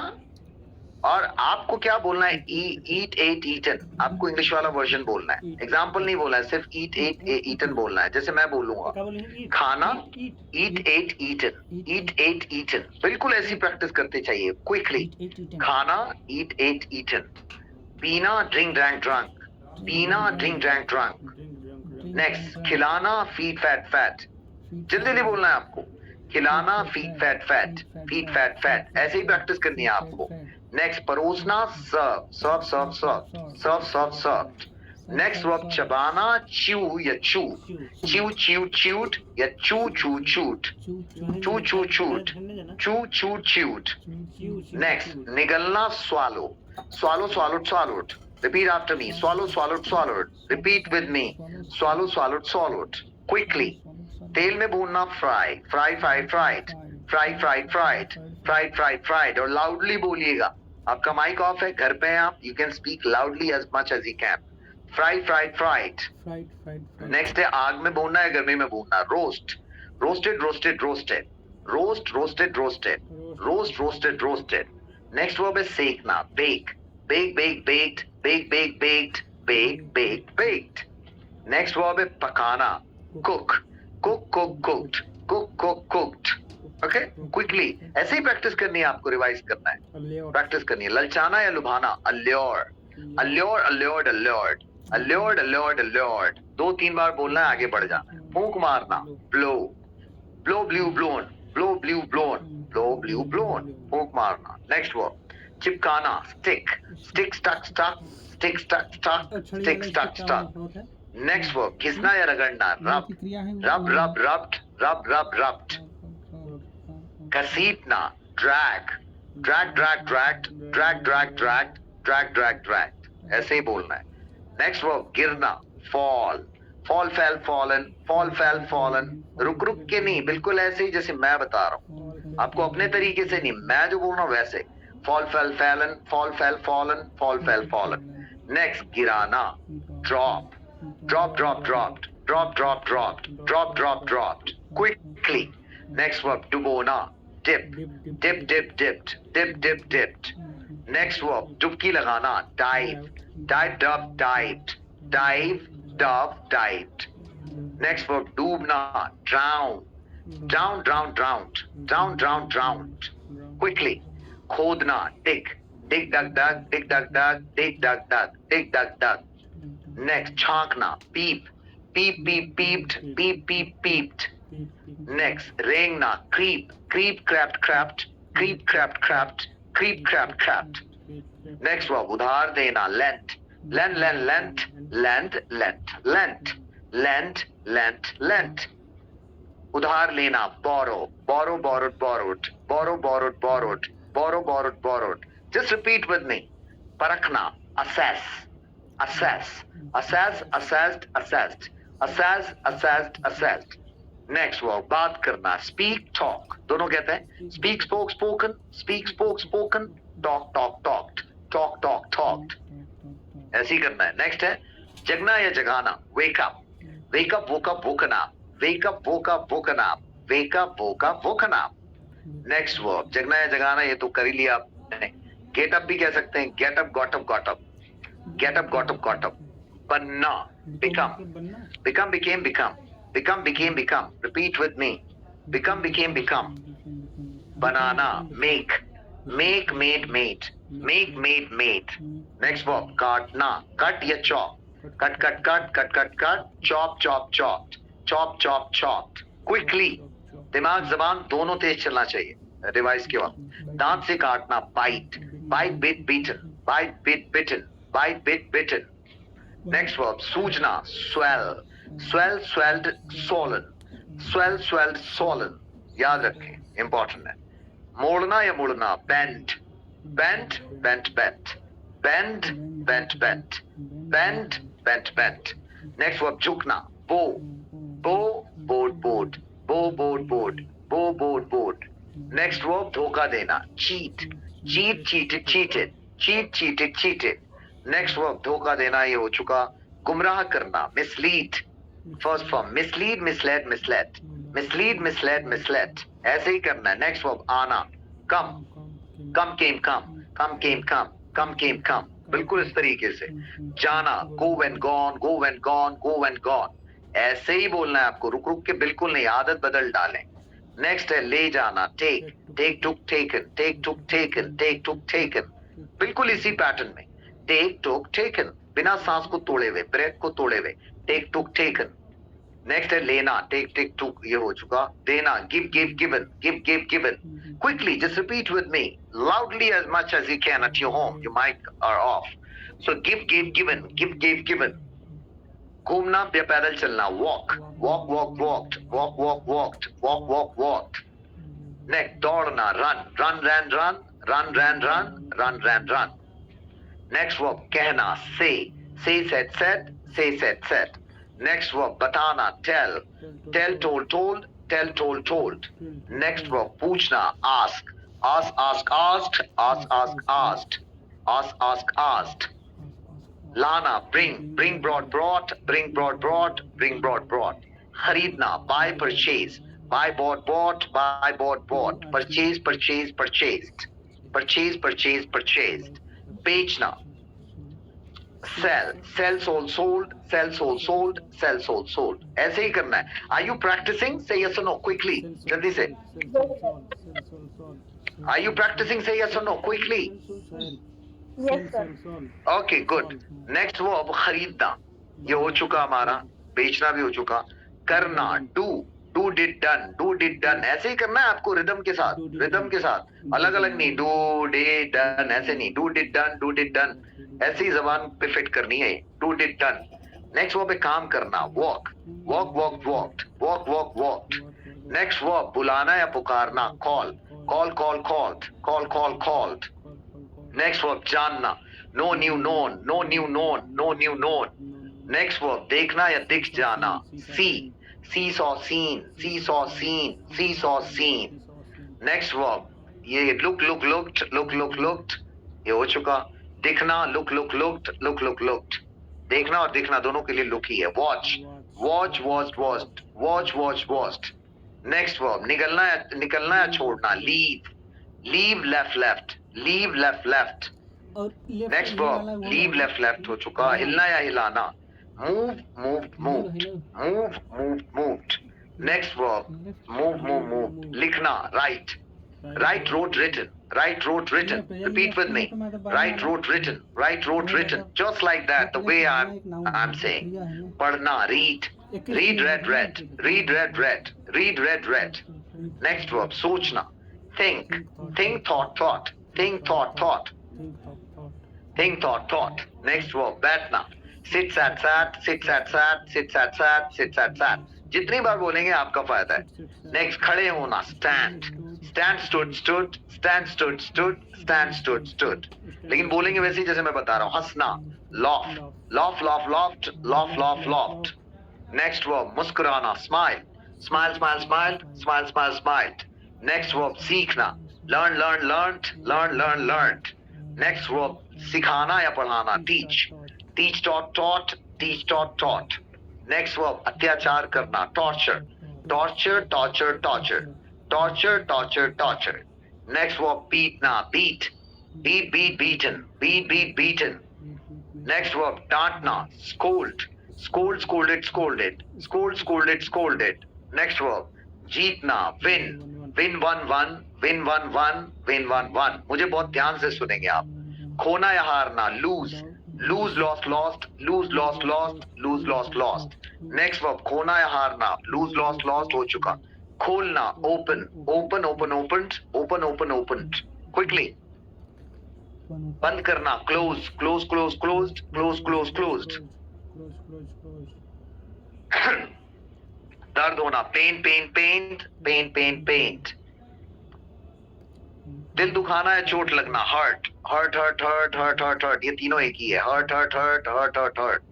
और आपको क्या बोलना है, ईट एट ईटन, आपको इंग्लिश वाला वर्जन बोलना है, एग्जाम्पल नहीं बोलना है, सिर्फ ईट एट ईटन बोलना है, जैसे मैं बोलूंगा खाना, ईट एट ईटन, ईट एट ईटन, बिल्कुल ऐसी प्रैक्टिस करते चाहिए, क्विकली, खाना, ईट एट ईटन, पीना, ड्रिंक ड्रैंक ड्रंक, पीना, ड्रिंक ड्रैंक ड्रंक। नेक्स्ट, खिलाना, फीड फैट फैट, जल्दी जल्दी बोलना है आपको। खिलाना, feed fat fat, feed fat fat, ऐसे ही प्रैक्टिस करनी है आपको। नेक्स्ट परोसना, सर्व सर्व सर्व सर्व सर्व सर्व सर्व। नेक्स्ट वर्ब चबाना, च्यू या चू, च्यू च्यू च्यूट या चू चू चूट, चू चू chewed, chew chew chewed. Next निगलना, swallow, swallow swallowed swallowed, repeat after me, swallow swallowed swallowed, repeat with me, swallow swallowed swallowed, quickly। तेल में भूनना, fry fry fry fried, fry fried fried, fried fried fried. और loudly बोलिएगा, आपका mic off है, घर पे हैं आप, you can speak loudly as much as you can. Fry fried fried. Next है आग में भूनना है, गर्मी में भूनना, roast, roasted roasted roasted, roast roasted roasted, roast roasted roasted. Next verb है सेकना, bake, bake bake baked, bake bake baked, bake bake baked. Next verb है पकाना, cook, cook cook cooked, cook cook cooked. Okay, quickly ऐसे ही practice करनी है आपको, revise करना है, प्रैक्टिस करनी है। ललचाना या लुभाना, allure, allure allured allured, allured allured allured. 2-3 बार बोलना है, आगे बढ़ जाना है। फूंक मारना, blow, blow blew blown, blow blew blown, blow blew blown, फूंक मारना। नेक्स्ट वर्ब चिपकाना, stick, stick stuck stuck, stick stuck stuck, stick stuck stuck. Next verb घिसना या रगड़ना, rub, rub rub rubbed, rub rub rubbed. घसीटना, drag, drag drag dragged, drag drag dragged, drag drag dragged, ऐसे ही बोलना है। Next verb गिरना, fall, fall fail fallen, fall fail fallen. रुक रुक के नहीं, बिल्कुल ऐसे ही जैसे मैं बता रहा हूँ आपको, अपने तरीके से नहीं, मैं जो बोल रहा हूँ वैसे। Fall fail Fallon, fall fail fallen, fall fail fallen. Next गिराना, drop, drop drop dropped, drop drop dropped, drop drop dropped, quickly। Next verb dubona, dip, dip dip dipped, dip dip dipped। Next verb डुबकी लगाना, dive, dive dove dived, dive dove dived। Next verb डूबना, drown, drown drown drowned, drown drown drowned, quickly। खोदना, dig, dig dug dug, dig dug dug, dig dug dug, dig dug dug। Next छांकना, peep, peep peep peeped, peep peep peeped। Next रेंगना, creep, creep crept crept, creep crept crept, creep crept crept। Next verb उधार देना, lent, lent lent lent, lent lent lent, lent lent lent। उधार लेना, borrow, borrow borrowed borrowed, borrow borrowed borrowed, borrow borrowed borrowed। Just repeat with me। परखना, assess, assess, assess assessed assessed, assess assessed assessed। Next verb बात करना, speak talk, दोनों कहते हैं, speak spoke spoken, speak spoke spoken, talk talk talked, talk talk talked, ऐसे ही करना है। नेक्स्ट है जगना या जगाना, wake up, wake up woke up woken up, wake up woke up woken up, wake up woke up woken up. Next verb जगना या जगाना, ये तो कर ही लिया आपने। गेट अप भी कह सकते हैं, get up got up got up, get up got up got up। बनना, become, become became become, become became become, repeat with me, become became become। Banana, make, make made made, make made made। next verb काटना, cut या chop, cut cut cut cut cut cut, chop chop chopped, chop chop chopped, quickly। दिमाग जबान दोनों तेज चलना चाहिए revise के वक्त। दांत से काटना, bite, bite bit beaten, bite bit bitten, bite bit bitten। Next verb सूजना, swell, swell swelled swollen, swell swelled swollen, याद रखें, important है। मोड़ना या मुड़ना, bend, bent bent bent, bend bent bent, bend bent bent। Next verb झुकना, bow, bow bowed bowed, bow bowed bowed, bow bowed bowed। Next verb धोखा देना, cheat, cheat cheated cheated, cheat cheated cheated। Next verb धोखा देना, ये हो चुका। गुमराह करना, mislead, first form mislead misled misled, mislead misled misled, ऐसे ही करना है। नेक्स्ट वर्ब आना, कम, कम केम कम, कम केम कम, कम केम कम, बिल्कुल इस तरीके से। जाना, go when gone, go when gone, go when gone, ऐसे ही बोलना है आपको, रुक रुक के बिल्कुल नहीं, आदत बदल डालें। नेक्स्ट है ले जाना, take, take took taken, take took taken, take took taken, बिल्कुल इसी पैटर्न में। टेक टुक टेकन, बिना सांस को तोड़े हुए, ब्रेथ को तोड़े हुए, टेक टुक टेकन। नेक्स्ट है लेना, टेक टेक टू, ये हो चुका. देना, give give given, give give given. Quickly just repeat with me loudly as much as you can at your home. Your mic are off. So give give given, give give given. घूमना या पैदल चलना, walk walk walk walked, walk walk walked, walk walk walked. Next दौड़ना, run run ran run, run ran run, run ran run. Next verb कहना, say said said, say said said. Next verb बताना, tell tell told told, tell told told. Next verb पूछना, ask ask ask asked, ask ask asked, ask ask asked. लाना, bring bring brought brought, bring brought brought, bring brought brought. खरीदना, buy purchase, buy bought bought, buy bought bought. Purchase purchase purchased, purchase purchase purchased. बेचना, sell sell sold sold, sell sold sold, sell sold sold. ऐसे ही करना है. Are you practicing? Say yes or no quickly. जल्दी से. Are you practicing? Say yes or no quickly. Yes, sir. Okay, good. Next वो अब खरीदना, ये हो चुका हमारा. बेचना भी हो चुका. करना, do do did done, do did done. ऐसे ही करना है आपको रिदम के साथ, रिदम के साथ. अलग अलग नहीं, do did done ऐसे नहीं. Do did done, do did done. ऐसे ही जबान पे फिट करनी है. Do did done. नेक्स्ट वो पे काम करना, walk walk walk walked, walk walk walked. Next वो बुलाना या पुकारना, call call call called, call call called. Next वो जानना, no new known, no new known, no new known. Next वो देखना या दिख जाना, see see saw seen, see saw seen, see saw seen. Next वो ये look look looked, look look looked, ये हो चुका. दिखना, look look looked, look look looked. देखना और दिखना दोनों के लिए look ही है. watch watch watched watched, watch watched watched. Next verb निकलना या छोड़ना, leave leave left left, leave left left. Next verb leave left left हो चुका. हिलना या हिलाना, move moved moved, move moved moved. Next verb move move moved. लिखना, write write wrote written, write wrote written. Repeat with me, write wrote written, write wrote written. Just like that, the way I'm saying. पढ़ना, read read read read, read read read, read read read. Next verb सोचना, think think thought thought, think thought thought, think thought thought. Next verb बैठना, sit sat sat, sit sat sat, sit sat sat, sit sat sat. जितनी बार बोलेंगे आपका फायदा है. Next खड़े होना, stand stand stood stood, stand stood stood, stand stood stood. लेकिन बोलेंगे वैसे ही जैसे मैं बता रहा हूँ. हंसना, laugh laugh laugh laughed, laugh laugh laughed. Next verb मुस्कुराना, smile smile smile smiled, smile smile smiled. Next verb सीखना, learn learn learned, learn learn learned. Next verb सिखाना या पढ़ाना, teach teach taught taught, teach taught taught. Next verb अत्याचार करना, torture torture torture torture, torture torture torture. Next verb beatna, beat beat beat beaten, beat beat beaten. Next verb डांटना, scold scold scolded scolded, scold scolded scolded. Next verb जीतना, win win won won, win won won, win won won. मुझे बहुत ध्यान से सुनेंगे आप. खोना या हारना, lose lose lost lost, lose lost lost, lose lost lost. Next verb खोना या हारना, lose lost lost हो चुका. खोलना, open open open opened, open open opened. Quickly बंद करना, close close close closed, close close closed. दर्द होना, pain pain pained, pain pain pained. दिल दुखाना या चोट लगना, hurt hurt hurt hurt hurt hurt hurt. ये तीनों एक ही है, hurt hurt hurt hurt hurt hurt.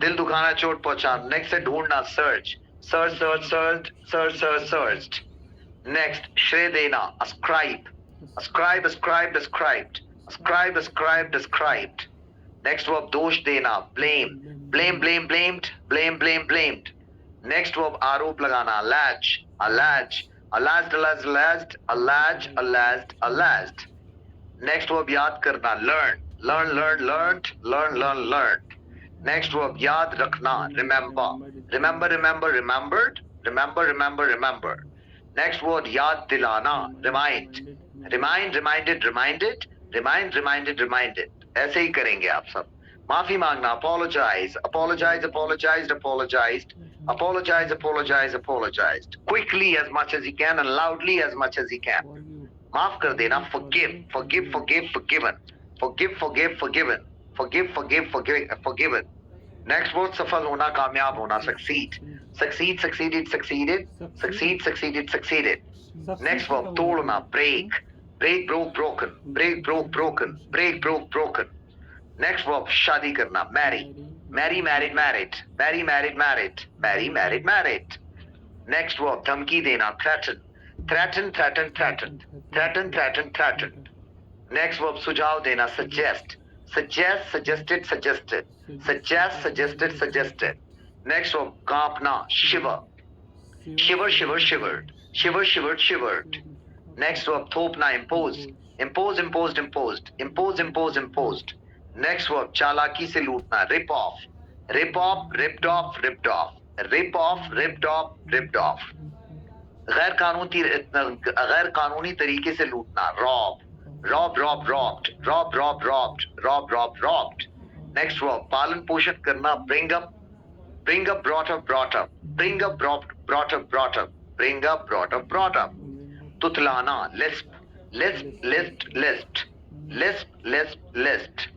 दिल दुखाना, चोट पहुंचाना. नेक्स्ट है ढूंढना, search search search searched, search search searched. Next श्रेय देना, ascribe ascribe ascribed ascribed, ascribe ascribed ascribed. Next verb दोष देना, blame blame blame blamed, blame blame blamed. Next verb आरोप लगाना, allege allege alleged alleged alleged, allege alleged alleged. Next verb याद करना, learn learn learn learned, learn learn learned. Next verb याद रखना, remember remember remember remembered, remember remember remembered. Next word याद दिलाना, remind remind reminded reminded, remind reminded reminded. ऐसे ही करेंगे आप सब. माफी मांगना, apologize apologized apologized apologized, Apologize, apologize, apologize. Quickly as much as you can and loudly as much as you can. माफ कर देना. Forgive, forgive, forgive, forgiven. Forgive, forgive, forgiven. Forgive, forgive, forgiven. Next word, सफल होना, कामयाब होना, succeed. Succeed, succeeded, succeeded. Succeed, succeeded, succeeded. Next word, तोड़ना, break. Break, broke, broken. Break, broke, broken. Break, broke, broken. Next verb, शादी करना, marry. Marry, married, married. Marry, married, married. Marry, married, married. Next verb, धमकी देना, threaten. Threaten, threaten, threatened. Threaten, threaten, threatened. Next verb, सुझाव देना, suggest. Suggest, suggested, suggested. Suggest, suggested, suggested. Next verb, कांपना, shiver. Shiver, shiver, shivered. Shiver, shivered, shivered. Next verb, थोपना, impose. Impose, imposed, imposed. Impose, imposed, imposed. Next verb, चालाकी से लूटना, rip off. Rip off, ripped off, ripped off. Rip off, ripped off, ripped off. गैर कानूनी तरीके से लूटना, rob. Rob, rob, robbed. Rob, rob, robbed. Rob, rob, robbed. Next verb, पालन पोषण करना, bring up. Bring up, brought up, brought up. Bring up, brought up, brought up. Bring up, brought up, brought up. तुतलाना, lisp. Lisp, list, list. Lisp, lisp, list.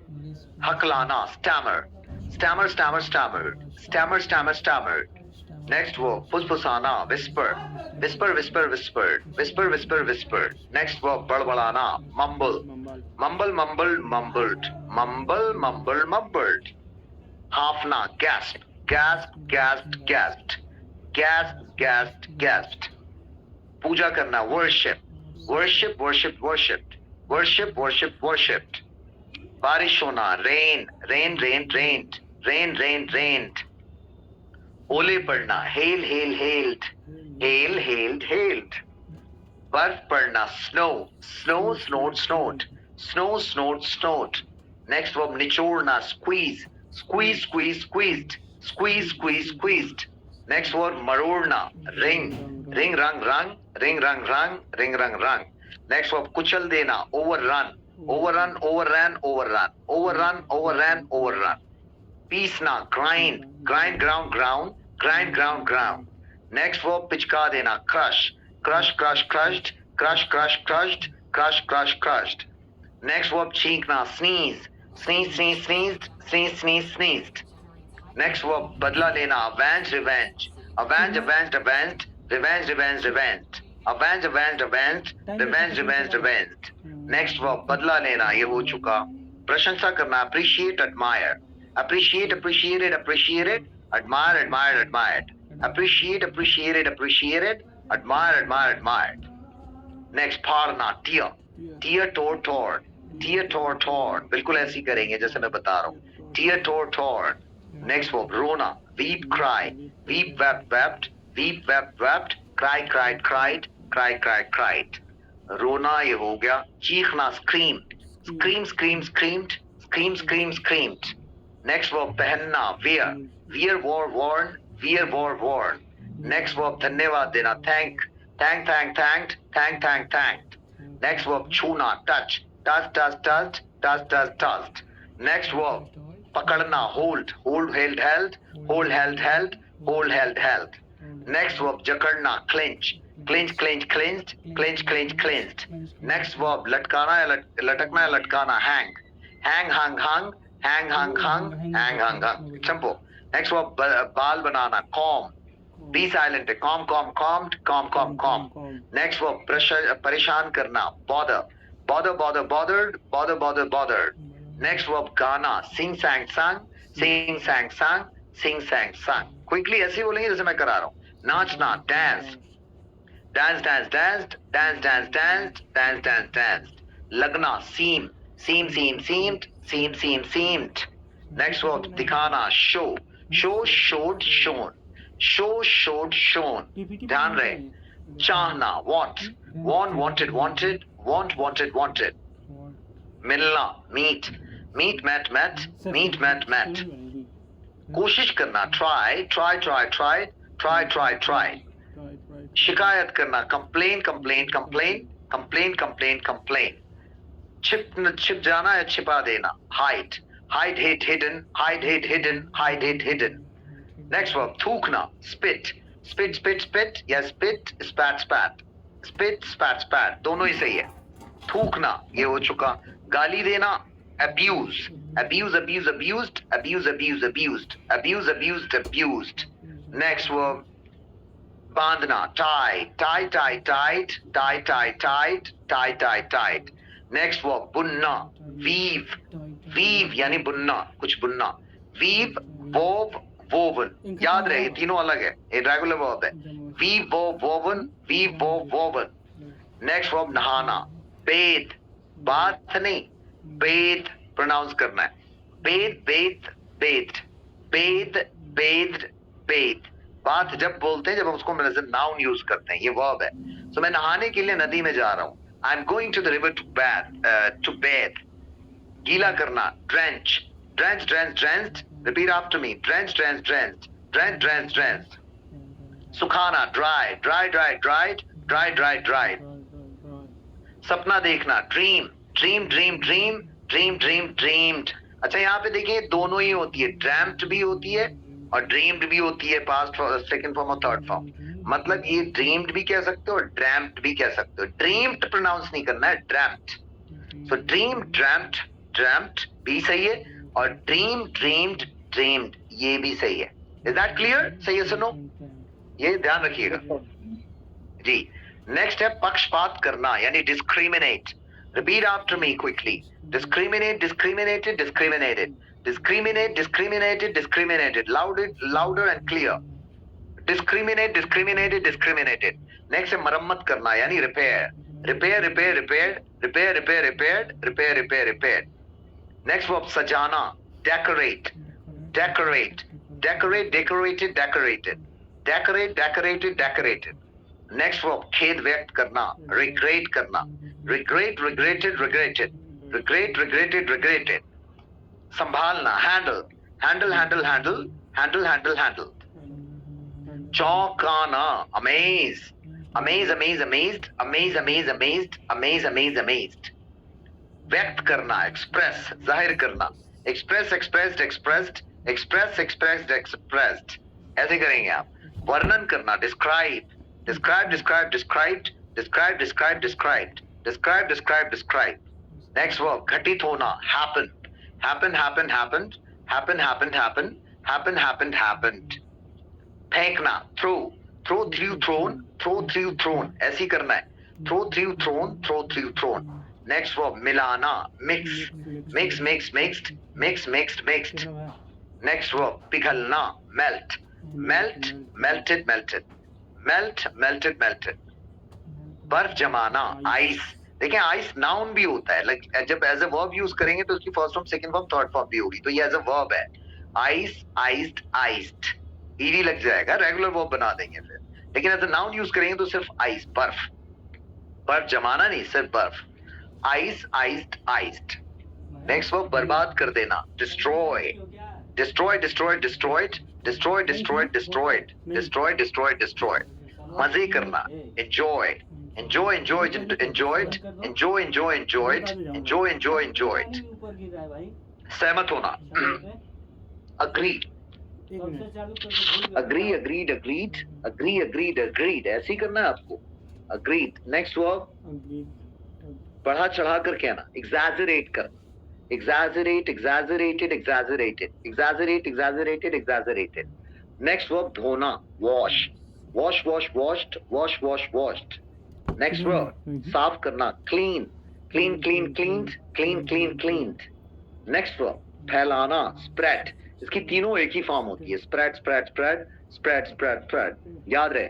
हकलाना, stammer. Stammer, stammer, stammered. Stammer, stammer, stammered. Next verb, फुसफुसाना, whisper. Whisper, whisper, whispered. Whisper, whisper, whispered. Next verb, बड़बड़ाना, mumble. Mumble, mumble, mumbled. Mumble, mumble, mumbled. हाफना, gasp. Gasp, gasped, gasped. Gasped, gasped, gasped. पूजा करना, worship. Worship, worship, worshipped. Worship, worship, worshipped. बारिश होना, rain. Rain, rain, rained. Rain, rain, rained. ओले पड़ना, hail, hail, hailed. Hail, hailed, hailed. बर्फ पड़ना, snow. Snow, snowed, snowed. Snow, snowed, snowed. Next verb, निचोड़ना, squeeze. Squeeze, squeeze, squeezed. Squeeze, squeeze, squeezed. Next word, मरोड़ना, ring. Ring, rang, rang. Ring, rang, rang. Ring, rang, rang. Next verb, कुचल देना, overrun. Overrun, overran, overrun. Overrun, overran, overrun. पीसना, grind. Grind, ground, ground. Grind, ground, ground. Next verb, पिचका देना, crush. Crush, crush, crushed. Crush, crush, crushed. Crush, crush, crushed. Next verb, छींकना, sneeze. Sneeze, sneeze, sneezed. Sneeze, sneeze, sneezed. Next verb, बदला लेना, avenge, revenge. Avenge, avenged, avenged. Revenge, revenge, revenged. Avenge, avenged, avenged. Revenge, revenge, revenged. Next verb, बदला लेना, ये हो चुका. प्रशंसा करना, appreciate, admire. Appreciate, appreciated, appreciated. Admire, admired, admired. Appreciate, appreciated, appreciated. Admire, admired, admired. Next, फाड़ना, tear. Tear, tore, torn. Tear, tore, torn. बिल्कुल ऐसी करेंगे जैसे मैं बता रहा हूँ. Tear, tore, torn. Next verb, रोना. Weep, cry. Weep, wept, wept. Weep, wept, wept. Cry, cried, cried. Cry, cried, cried. रोना ये हो गया. चीखना, scream. Scream, scream, screamed. Scream, scream, screamed. Next verb, पहनना, wear. Wear, wore, worn. Wear, wore, worn. Next verb, धन्यवाद देना, thank. Thank, thank, thanked. Thank, thank, thanked. Next verb, छूना, touch. Touch, touch, touched. Touch, touch, touched. Next verb, पकड़ना, hold. Hold, held, held. Hold, held, held. Hold, held, held. Next verb, जकड़ना, clench. Clench, clench, clenched. Clench, clench, clenched. Next verb, लटकाना या लटकना या लटकाना, hang. Hang, hung, hung. Hang, hung, hung. Hang, hung, hung. Simple. Next verb, बाल बनाना, comb. Be silent. Calm, calm, calmed. Calm, calm, calm. Next verb, परेशान करना, bother. Bother, bother, bothered. Bother, bother, bothered. Next verb, गाना, sing, sang, sang. Sing, sang, sang. Sing, sang, sang. Quickly ऐसे बोलेंगे जैसे मैं करा रहा हूँ. नाचना, dance. Dance, dance, danced. Dance, dance, danced. Dance, dance, danced. लगना, seem. Seem, seem, seemed. Seem, seem, seemed. Next verb, दिखाना, show. Show, showed, shown. Show, showed, shown. ध्यान रहे. चाहना, want. Want, wanted, wanted. Want, wanted, wanted. मिलना, meet. Meet, met, met. Meet, met, met. कोशिश करना, try. Try, try, tried. Try, try, tried. शिकायत करना, complain, complain, complain. Complain, complain, complain. छिप जाना या छिपा देना, hide. Hide, hid, hidden. Hide, hid, hidden. Hide, hid, hidden. Next verb थूकना, स्पिट, स्पिट स्पिट स्पिट या spit spat spat, spit spat स्पैट दोनों ही सही है। थूकना ये हो चुका। गाली देना, abuse, abuse abuse abused, abuse abuse abused, abuse abused abused. Next verb बांधना, tie, tie tie tied, tie tie tied, tie tie tied. Next verb बुनना, वीव, वीव यानी बुनना, कुछ बुनना, वीव, वोव, वोवन। याद रहे ये तीनों अलग है, ये रेगुलर वर्ब है। Weave, wove, woven, weave, wove, woven. Next verb नहाना, बेद, बाथ नहीं, बेद प्रोनाउंस करना है। बेद, बेद, बेद, बेद, बेद, बेद। बात जब बोलते हैं, जब हम उसको एज अ नाउन यूज करते हैं, ये वर्ब है। सो मैं नहाने के लिए नदी में जा रहा हूँ, I am going to the river to bath, to bathe. गीला करना, drench, drench drench drenched, repeat after me, drench drench drenched, drench drench drenched. सुखाना, dry, dry dry dried, dry dry dried. सपना देखना, dream, dream dream dream, dream dream dreamed. अच्छा यहाँ पे देखिए दोनों ही होती है, ड्रीम्ड भी होती है और ड्रीम्ड भी होती है, पास्ट सेकंड फॉर्म और थर्ड फॉर्म। मतलब ये ड्रीम्ड भी कह सकते हो और ड्रैम्ड भी कह सकते हो। ड्रीम्ड प्रोनाउंस नहीं करना है, ड्रैम्ड। सो ड्रीम, ड्रैम्ड, ड्रैम्ड भी सही है और ड्रीम, ड्रीम्ड, ड्रीम्ड ये भी सही है। Is that clear? सही है, सुनो ये ध्यान रखिएगा जी। नेक्स्ट है पक्षपात करना यानी discriminate. Repeat after me quickly, discriminate, discriminated, discriminated, discriminate, discriminated, discriminated, louder and clear. Discriminate, discriminated, discriminated. Next है मरम्मत करना यानी repair, repair, repair, repaired, repair, repair, repaired, repair, repair, repaired. Next verb सजाना, decorate, decorate, decorate, decorated, decorated, decorate, decorated, decorated. Next verb खेद व्यक्त करना, regret करना, regret, regretted, regretted, regret, regretted, regretted. संभालना, handle, handle, handle, handle, handle, handle, handled. चौंकाना, amaze, amaze, amaze, amazed, amaze, amaze, amazed, amaze, amaze, amazed. व्यक्त करना, express, जाहिर करना, express, expressed, expressed, express, expressed, expressed. ऐसे करेंगे आप। वर्णन करना, describe, describe, describe, described, describe, describe, described, describe, describe, described. Next verb घटित होना, happen, happen, happen, happened, happen, happened, happened, happen, happened, happened. फेंकना, throw, throw, threw, thrown, throw, threw, thrown. ऐसी करना है, throw, threw, thrown, throw, threw, thrown. Next verb मिलाना, mix, mix, mix, mixed, mix, mixed, mixed. Next verb पिघलना, melt, melt, melted, melted, melt, melted, melted. बर्फ जमाना, ice. देखिए ice noun भी होता है, लाइक जब एज अ वर्ब यूज करेंगे तो उसकी first form, second form, third form भी होगी, तो ये एज अ वर्ब है। आइस, आइस्ड, आइस्ड, ईडी लग जाएगा, रेगुलर वर्ब बना देंगे फिर। लेकिन एज अ नाउन यूज करेंगे तो सिर्फ आइस, बर्फ, बर्फ जमाना नहीं, सिर्फ बर्फ। Ice, iced, iced. Next verb बर्बाद कर देना, destroy, destroy, destroy, destroyed, destroy, destroy, destroyed, destroy, destroy, destroyed. मजे करना, enjoy, enjoy, enjoyed, enjoyed, enjoy, enjoy, enjoyed, enjoy, enjoy, enjoyed. सहमत होना, agree, agree, agreed, agreed, agree, agreed, agreed. ऐसे ही करना है आपको, agreed. Next verb बढ़ा चढ़ा कर कहना, exaggerate करना, exaggerate, exaggerated, exaggerated, exaggerate, exaggerated, exaggerated. Next verb धोना, wash, wash, wash, washed, wash, wash, washed. Next verb साफ करना, clean, clean, clean, cleaned, clean, clean, cleaned. Next verb फैलाना, spread. इसकी तीनों एक ही फॉर्म होती है, spread, spread, spread, spread, spread, spread. याद रहे।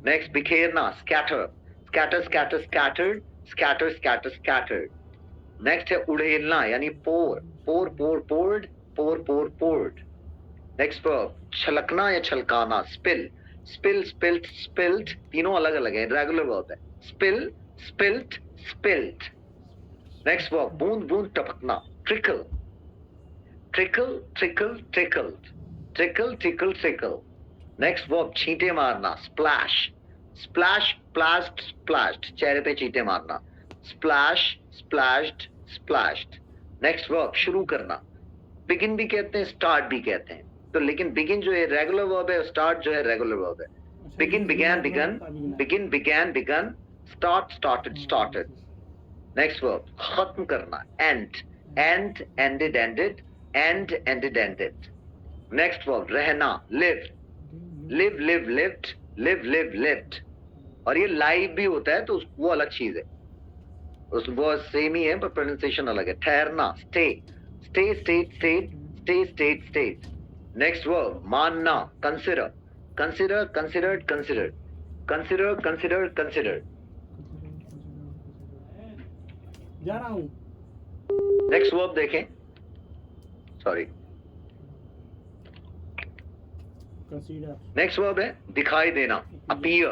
Next बिखेरना, scatter, scatter, scatter, scattered, scatter, scatter, scattered. Next है उड़ेलना यानी pour, pour, pour, poured, pour, pour, poured. Next verb छलकना या छलकाना, spill, spill, spilt, spilt. तीनों अलग अलग है, रेगुलर वर्ब है। spill, spilt, spilt. Next verb बूंद बूंद टपकना, trickle, trickle, trickle, trickled, trickle, tickle, trickle. Next verb छींटे मारना, splash, splash, splashed, splashed. चेहरे पे छींटे मारना, splash, splashed, splashed. Next verb शुरू करना, begin भी कहते हैं, start भी कहते हैं, तो लेकिन बिगिन जो है रेगुलर वर्ब है, स्टार्ट जो है रेगुलर वर्ब है. Begin, began, begun. Begin, began, begun. Start, started, started. Next verb. खत्म करना. End. End, ended, ended. End, ended, ended. Next verb. रहना. Live. Live, live, lived. Live, live, lived. और ये live भी होता है तो वो अलग चीज है. वो सेम ही है पर प्रोनाउंसिएशन अलग है. ठहरना. Stay. Stay, stayed, stayed. Stay, stayed, stayed. Next verb. मानना. Consider. Consider, considered, considered. Consider, considered, considered. जा रहा हूँ. Next verb देखें. Sorry. Consider. Next verb है दिखाई देना. Appear.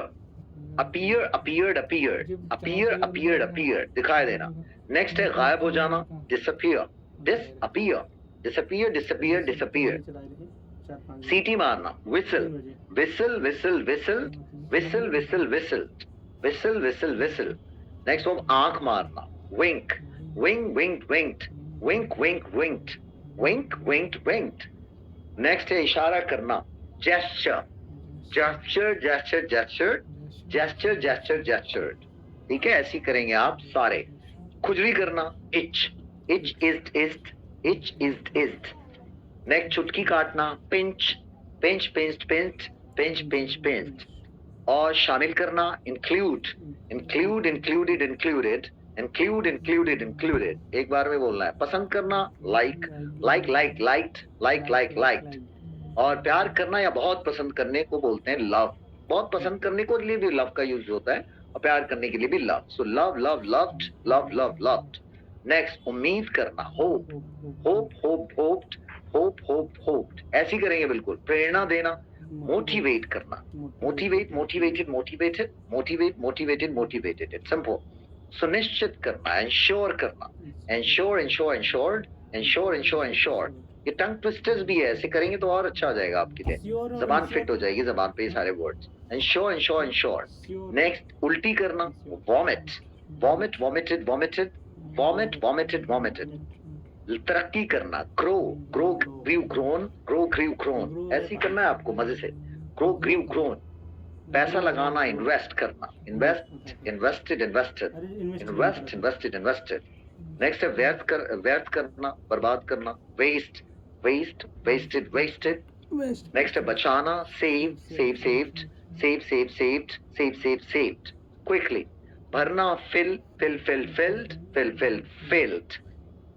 Appear, appeared, appeared. Appear, appeared, appeared. दिखाई देना. Next है गायब हो जाना. Disappear. Disappear. Disappear, disappear, disappear. सीटी मारना. Whistle. Whistle, whistle, whistle. Whistle, whistle, whistle. Whistle, whistle, whistle. Next verb आंख मारना. Wink. Wink, winked, winked. Wink, wink, winked. Wink, winked, winked. Next है इशारा करना. Gesture. Gesture, gesture, gestured. Gesture, gesture, gestured. ठीक है, ऐसी करेंगे आप सारे. खुजली करना. Itch. Itch, is, ist. Itch, is. Next चुटकी काटना. Pinch. Pinch, pinched, pinched. Pinch, pinch, pinched. और शामिल करना. Include. Include, included, included. Include, included, included. एक बार में बोलना है. पसंद करना. Like. Like, like, liked. Like, like, liked. और प्यार करना या बहुत पसंद करने को बोलते हैं लव. बहुत पसंद करने को लिए भी लव का यूज होता है और प्यार करने के लिए भी love. So love, love, loved. Love, love, loved. Next उम्मीद करना. Hope. Hope, hope, hoped. Hope, hope, hoped. ऐसी करेंगे बिल्कुल. प्रेरणा देना. मोटिवेट करना. Motivate, motivated, motivated. Motivate, motivated, motivated. It's simple. सुनिश्चित करना. इंश्योर करना. Ensure, ensure, insured. Ensure, ensure, insured. ये टंग ट्विस्टर्स भी है. ऐसे करेंगे तो और अच्छा हो जाएगा आपके लिए. जबान फिट हो जाएगी जबान पे ये सारे words. Ensure, ensure, ensure. Next उल्टी करना. Vomit. Vomit, vomited, vomited. Vomit, vomited, vomited. तरक्की करना. Grow. Grow, grew, grown. Grow, grew, grown. ऐसी करना है आपको मजे से. Grow, grew, grown. पैसा लगाना. इन्वेस्ट करना. Invest, invested, invested. Invest, invested, invested. Next है व्यर्थ करना. बर्बाद करना. Waste. Waste, wasted, wasted. Next है बचाना. Save. Save, saved. Save, save, saved. Save, save, saved. Quickly. भरना. Fill. Fill, fill, filled. Fill, fill, filled.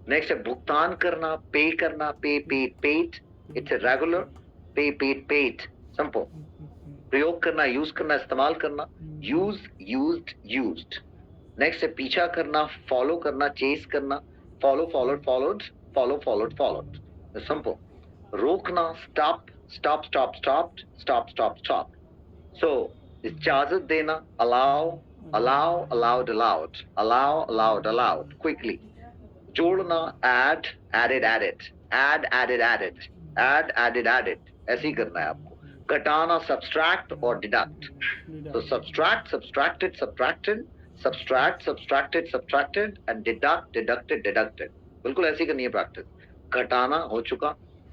Next है भुगतान करना. पे करना. Pay, paid, paid. It's a regular. Pay, paid, paid. Simple. प्रयोग करना. Use करना. इस्तेमाल करना. Use, used, used. नेक्स्ट है पीछा करना. फॉलो करना. चेस करना. Follow, followed, followed. Follow, followed, followed. Simple. रोकना. Stop. Stop, stop, stopped. Stop, stop, stop. So इजाजत देना. Allow. Allow, allowed, allowed. Allow, allowed, allowed. Quickly. जोड़ना. add, added, added. add, added, added. add, added, added. ऐसे ही करना है आपको. घटाना. subtract और deduct. So subtract, subtracted, subtracted. Subtract, subtracted, subtracted. And deduct, deducted, deducted. बिल्कुल ऐसी करनी है प्रैक्टिस. घटाना हो चुका.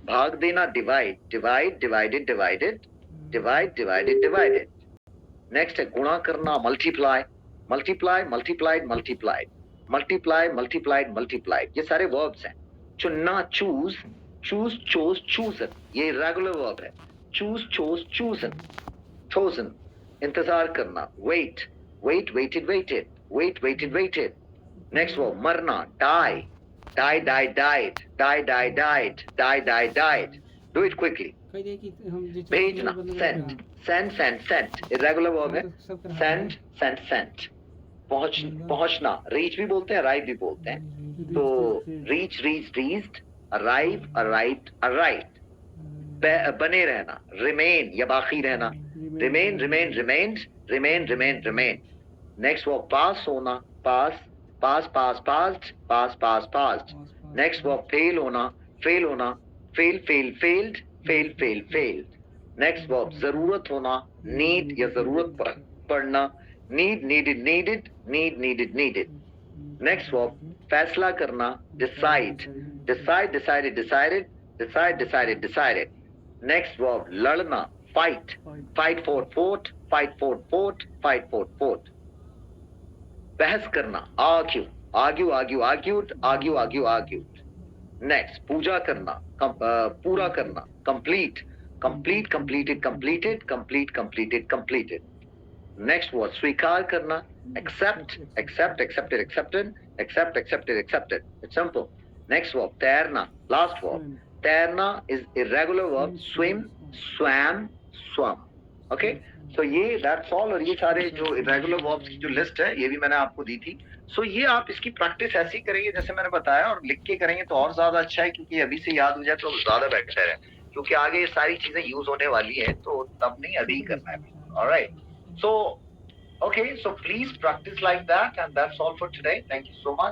भाग देना. divide. divide, divided, divided. divide, divided, divided. Next है गुणा करना. multiply. multiply, multiplied, multiplied. Multiply, multiplied, multiplied. ये सारे वर्ब्स हैं. चुनना. चूज. Choose, chose, chosen. ये रेगुलर वर्ब है. Choose, chose, chosen. चोजन. इंतजार करना. Wait. Wait, waited, waited. Wait, waited, waited. Next verb मरना. Die. Die, die, died. Die, die, died. Die, die, died. Do it quickly. भेजना. Send. Send, send, send. Irregular verb है. Send, send, send. पहुंचना. Reach भी बोलते हैं, arrive भी बोलते हैं. तो reach, reach, reached. Arrive, arrived, arrived. बने रहना. रिमेन या बाकी रहना. Remain, remain, remained. Remain, remain, remain. Next verb pass होना. Pass. Pass, pass, passed. Pass, pass, passed. Next verb fail होना. फेल होना. Fail, fail, failed. Fail, fail, failed. Next verb जरूरत होना. नीड या जरूरत पड़ना. need, needed, needed. Need, needed, needed. Next verb फैसला करना. decide. decide, decided, decided. decide, decided, decided. Next verb लड़ना, fight, fight fought fought, fight fought fought, fight fought fought. बहस करना, argue, argue argue argued, argue argue argued. Next पूजा करना, पूरा करना, complete, complete completed completed, complete completed completed. Next word स्वीकार करना, accept, accept accepted accepted, accept accepted accepted. It's simple. Next verb तैरना, last verb तैरना is irregular verb, swim, swam, swum. Okay, so ये that's all. और ये सारे जो irregular verbs की जो लिस्ट है ये भी मैंने आपको दी थी। सो ये आप इसकी प्रैक्टिस ऐसी करेंगे जैसे मैंने बताया, और लिख के करेंगे तो और ज्यादा अच्छा है, क्योंकि अभी से याद हो जाए तो ज्यादा बेटर है, क्योंकि आगे ये सारी चीजें यूज होने वाली है, तो तब नहीं अभी करना है। Alright, so okay, so please practice like that, and that's all for today. Thank you so much.